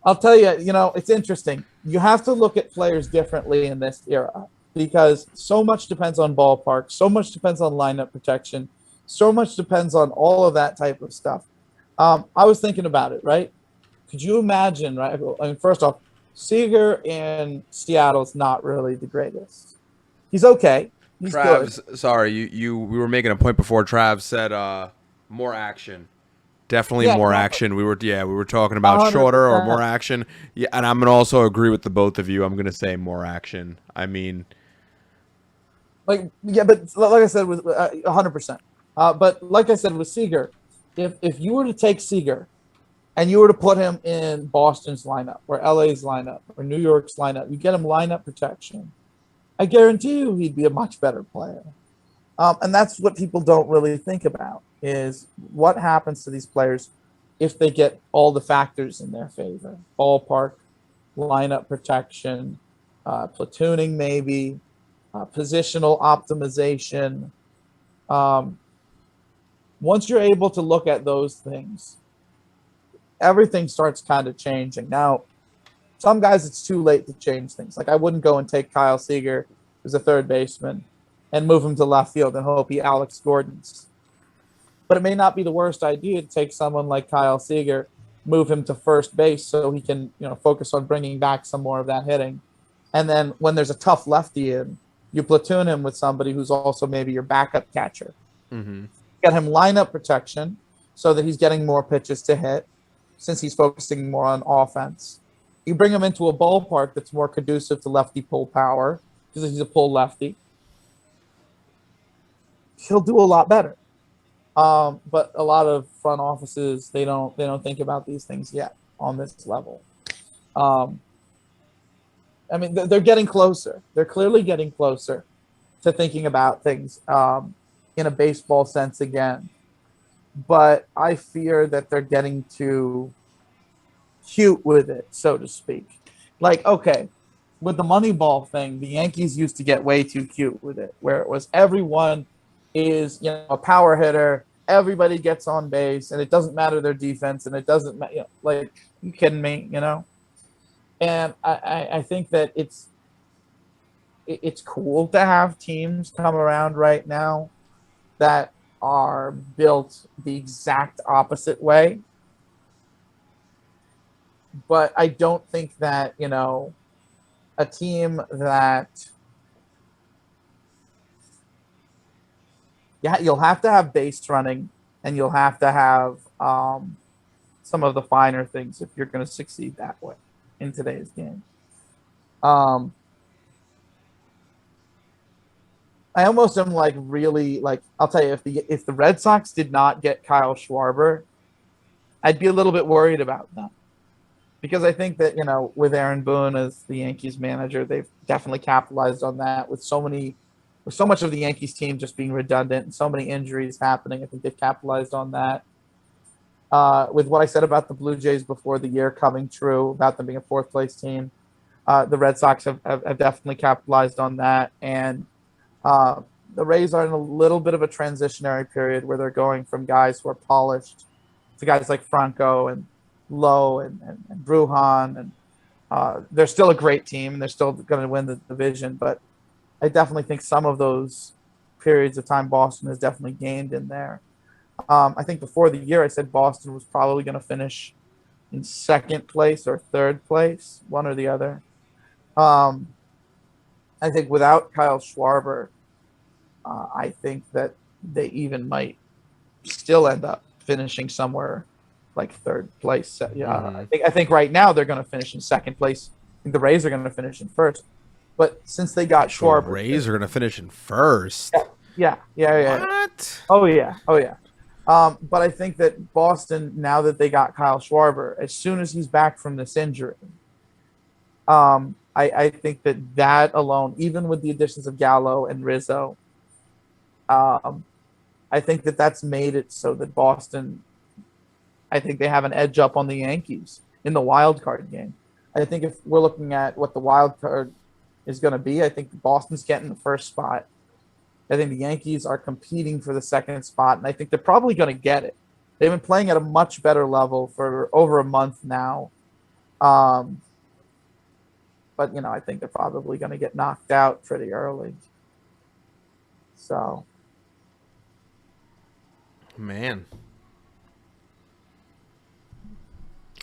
I'll tell you, it's interesting. You have to look at players differently in this era because so much depends on ballpark, so much depends on lineup protection, so much depends on all of that type of stuff. I was thinking about it, right? Could you imagine, right? I mean, first off, Seager in Seattle is not really the greatest. He's okay. He's good. Trav's sorry, we were making a point before Trav said more action. Definitely Yeah, more no, action. We were talking about shorter or 100%. more action. Yeah, and I'm gonna also agree with the both of you. I'm gonna say more action. I mean, Like, yeah, but like I said, with 100%. But like I said with Seager, if you were to take Seager and you were to put him in Boston's lineup or LA's lineup or New York's lineup, you get him lineup protection. I guarantee you he'd be a much better player. And that's what people don't really think about is what happens to these players if they get all the factors in their favor: ballpark, lineup protection, platooning, maybe positional optimization. Um, Once you're able to look at those things, everything starts kind of changing. Now, some guys, it's too late to change things. Like I wouldn't go and take Kyle Seager, who's a third baseman, and move him to left field and hope he Alex Gordon's. But it may not be the worst idea to take someone like Kyle Seager, move him to first base so he can, focus on bringing back some more of that hitting. And then when there's a tough lefty in, you platoon him with somebody who's also maybe your backup catcher. mm-hmm. Get him lineup protection so that he's getting more pitches to hit since he's focusing more on offense. You bring him into a ballpark that's more conducive to lefty pull power because he's a pull lefty. He'll do a lot better. But a lot of front offices they don't think about these things yet on this level. I mean, they're getting closer. They're clearly getting closer to thinking about things in a baseball sense again. But I fear that they're getting too cute with it, so to speak. Like, okay, with the Moneyball thing, the Yankees used to get way too cute with it, where it was everyone is, a power hitter, everybody gets on base, and it doesn't matter their defense, and it doesn't matter, like, you kidding me, And I think that it's cool to have teams come around right now that are built the exact opposite way. But I don't think that, a team that you'll have to have base running and you'll have to have some of the finer things if you're going to succeed that way in today's game. I almost am like really like I'll tell you if the Red Sox did not get Kyle Schwarber, I'd be a little bit worried about them because I think that with Aaron Boone as the Yankees manager, they've definitely capitalized on that with so much of the Yankees team just being redundant and so many injuries happening. I think they've capitalized on that. With what I said about the Blue Jays before the year coming true, about them being a fourth place team, the Red Sox have definitely capitalized on that. And the Rays are in a little bit of a transitionary period where they're going from guys who are polished to guys like Franco and Lowe and Brujan. And they're still a great team and they're still going to win the division. But I definitely think some of those periods of time Boston has definitely gained in there. I think before the year I said Boston was probably going to finish in second place or third place, one or the other. I think without Kyle Schwarber, I think that they even might still end up finishing somewhere like third place. Yeah, Mm-hmm. I think right now they're going to finish in second place. I think the Rays are going to finish in first. But since they got Schwarber, The Rays are gonna finish in first. Yeah. What? Oh yeah. But I think that Boston, now that they got Kyle Schwarber, as soon as he's back from this injury, I think that alone, even with the additions of Gallo and Rizzo, um, I think that's made it so that Boston, I think they have an edge up on the Yankees in the wild card game. I think if we're looking at what the wild card is going to be, I think Boston's getting the first spot. I think the Yankees are competing for the second spot, and I think they're probably going to get it. They've been playing at a much better level for over a month now. But, I think they're probably going to get knocked out pretty early. So. Man.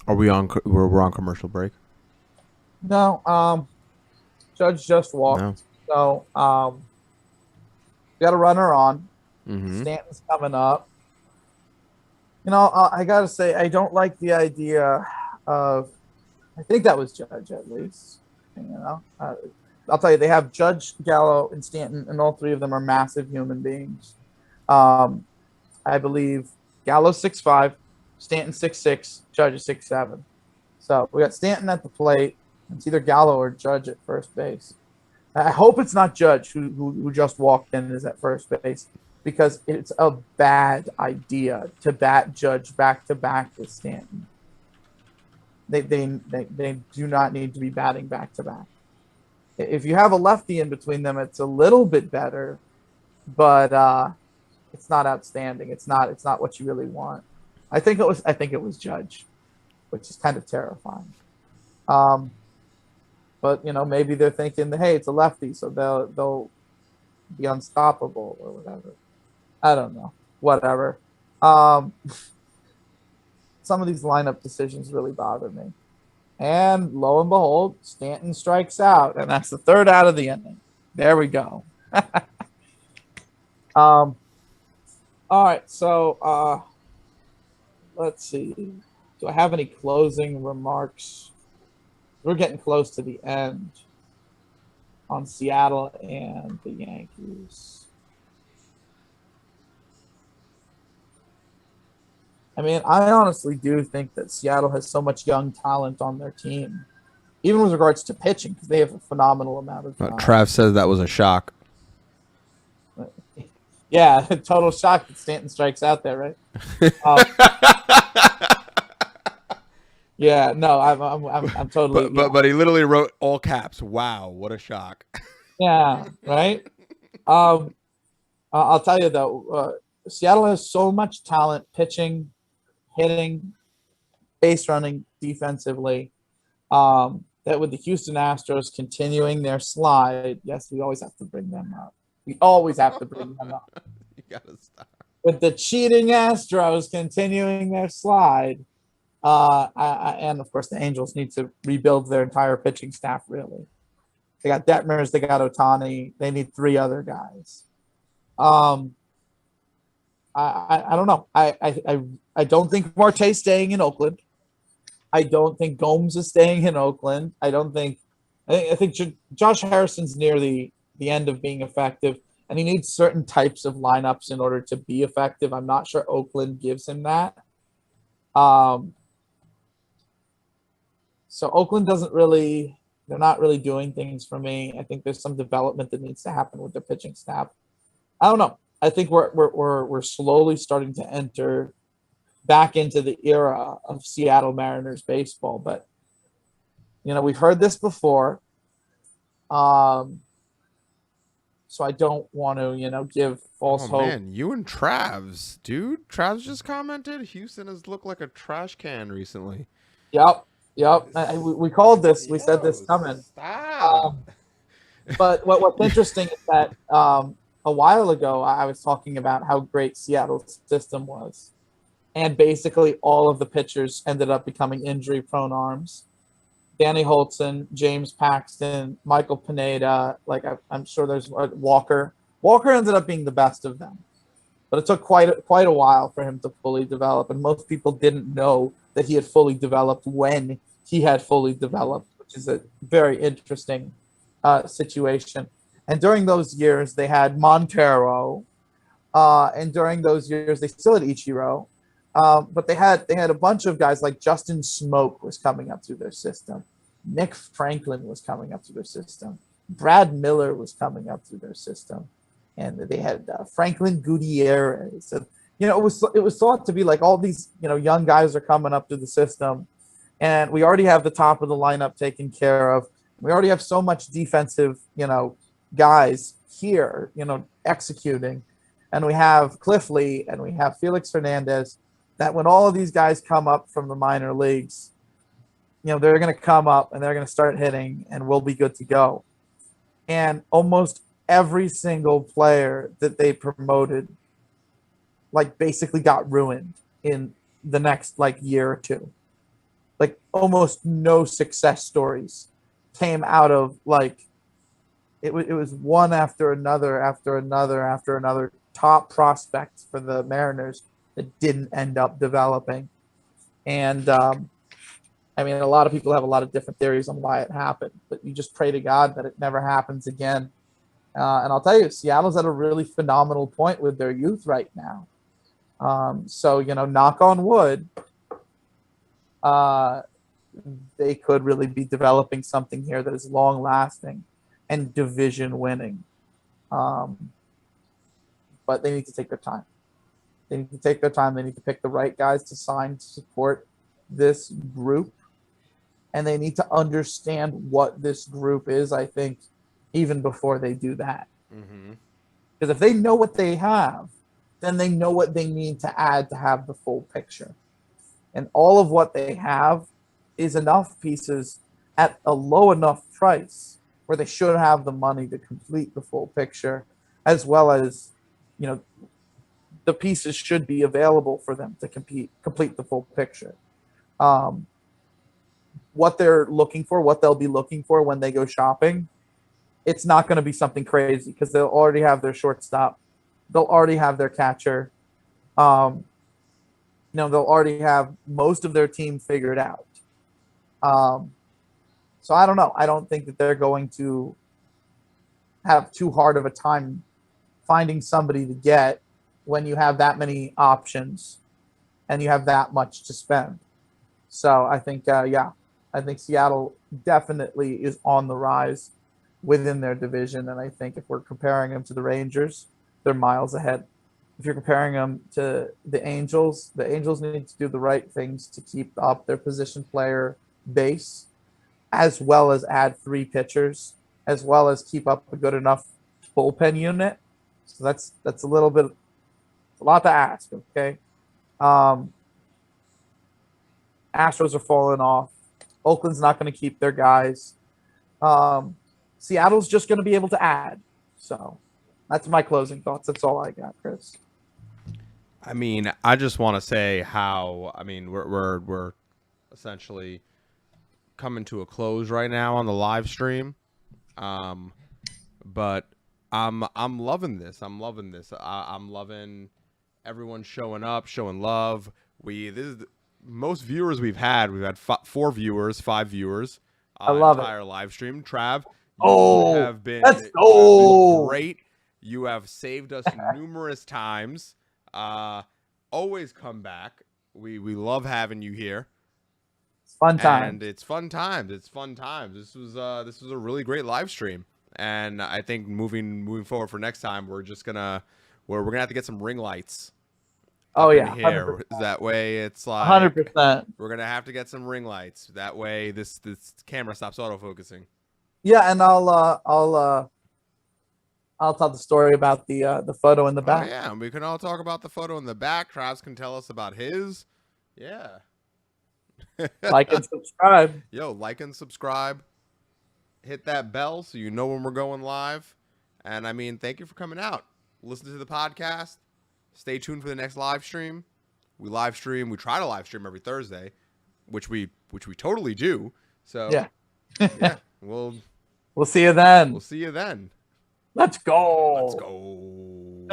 Are we on? We're on commercial break. No. Judge just walked. No. So, we got a runner on. Mm-hmm. Stanton's coming up. I got to say, I don't like the idea of, I think that was Judge at least. I'll tell you, they have Judge, Gallo, and Stanton, and all three of them are massive human beings. I believe Gallo's 6'5", Stanton 6'6", Judge is 6'7". So we got Stanton at the plate. It's either Gallo or Judge at first base. I hope it's not Judge who just walked in and is at first base, because it's a bad idea to bat Judge back to back with Stanton. They do not need to be batting back to back. If you have a lefty in between them, it's a little bit better, but it's not outstanding. It's not what you really want. I think it was Judge, which is kind of terrifying. But maybe they're thinking, hey, it's a lefty, so they'll be unstoppable or whatever. I don't know. Whatever. Some of these lineup decisions really bother me. And lo and behold, Stanton strikes out, and that's the third out of the inning. There we go. All right, so let's see. Do I have any closing remarks? We're getting close to the end on Seattle and the Yankees. I mean, I honestly do think that Seattle has so much young talent on their team, even with regards to pitching, because they have a phenomenal amount of talent. Trav says that was a shock. Yeah, total shock that Stanton strikes out there, right? Yeah, no, I'm totally. But he literally wrote all caps. Wow, what a shock. Yeah, right. I'll tell you though, Seattle has so much talent, pitching, hitting, base running, defensively, that with the Houston Astros continuing their slide, yes, we always have to bring them up. We always have to bring them up. You gotta stop. With the cheating Astros continuing their slide, and of course the Angels need to rebuild their entire pitching staff. Really, they got Detmers, they got Ohtani, they need 3 other guys. I don't know. I don't think Marte's staying in Oakland. I don't think Gomes is staying in Oakland. I think Josh Harrison's near the end of being effective, and he needs certain types of lineups in order to be effective. I'm not sure Oakland gives him that. So Oakland they're not really doing things for me. I think there's some development that needs to happen with their pitching staff. I don't know. I think we're slowly starting to enter back into the era of Seattle Mariners baseball, but we've heard this before. So I don't want to, give false hope. Man, you and Travs, dude. Travs just commented Houston has looked like a trash can recently. Yep. We called this. We said this coming. Stop. But what's interesting is that a while ago I was talking about how great Seattle's system was, and basically all of the pitchers ended up becoming injury-prone arms. Danny Holtzen, James Paxton, Michael Pineda, I'm sure there's Walker. Walker ended up being the best of them, but it took quite a while for him to fully develop, and most people didn't know that he had fully developed when he had fully developed, which is a very interesting situation. And during those years, they had Montero, And during those years, they still had Ichiro, but they had a bunch of guys like Justin Smoke was coming up through their system, Nick Franklin was coming up through their system, Brad Miller was coming up through their system, and they had Franklin Gutierrez. And, it was thought to be like all these young guys are coming up through the system, and we already have the top of the lineup taken care of. We already have so much defensive guys here executing, and we have Cliff Lee and we have Felix Hernandez. That when all of these guys come up from the minor leagues, they're going to come up and they're going to start hitting, and we'll be good to go. And almost every single player that they promoted, basically got ruined in the next year or two. Almost no success stories came out of it was one after another top prospects for the Mariners that didn't end up developing. And a lot of people have a lot of different theories on why it happened, but you just pray to God that it never happens again. And I'll tell you, Seattle's at a really phenomenal point with their youth right now. So knock on wood, they could really be developing something here that is long lasting and division winning. But they need to take their time. They need to take their time. They need to pick the right guys to sign to support this group. And they need to understand what this group is, I think, even before they do that. Because if they know what they have, then they know what they need to add to have the full picture. And all of what they have is enough pieces at a low enough price where they should have the money to complete the full picture, as well as, the pieces should be available for them to complete the full picture. What they're looking for, what they'll be looking for when they go shopping, it's not going to be something crazy because they'll already have their shortstop. They'll already have their catcher. They'll already have most of their team figured out. So I don't know. I don't think that they're going to have too hard of a time finding somebody to get when you have that many options and you have that much to spend. So I think, I think Seattle definitely is on the rise within their division. And I think if we're comparing them to the Rangers, they're miles ahead. If you're comparing them to the Angels need to do the right things to keep up their position player base, as well as add 3 pitchers, as well as keep up a good enough bullpen unit. So that's a lot to ask, okay? Astros are falling off. Oakland's not going to keep their guys. Seattle's just going to be able to add. So that's my closing thoughts. That's all I got, Chris. I just want to say how we're essentially coming to a close right now on the live stream, but I'm loving this. I'm loving everyone showing up, showing love. This is the most viewers we've had. We've had 5 viewers. I love entire live stream. Trav, you have been great. You have saved us numerous times. Always come back. We love having you here. It's fun times. And it's fun times. This was a really great live stream. And I think moving forward for next time, we're gonna have to get some ring lights. Oh yeah, here. That way it's like 100%. We're gonna have to get some ring lights. That way this camera stops autofocusing. Yeah, and I'll tell the story about the photo in the back. Oh, yeah, and we can all talk about the photo in the back. Travis can tell us about his. Yeah. Like and subscribe. Yo, like and subscribe. Hit that bell so you know when we're going live. And thank you for coming out. Listen to the podcast. Stay tuned for the next live stream. We try to live stream every Thursday, which we totally do. So yeah. Yeah. We'll see you then. We'll see you then. Let's go. Let's go.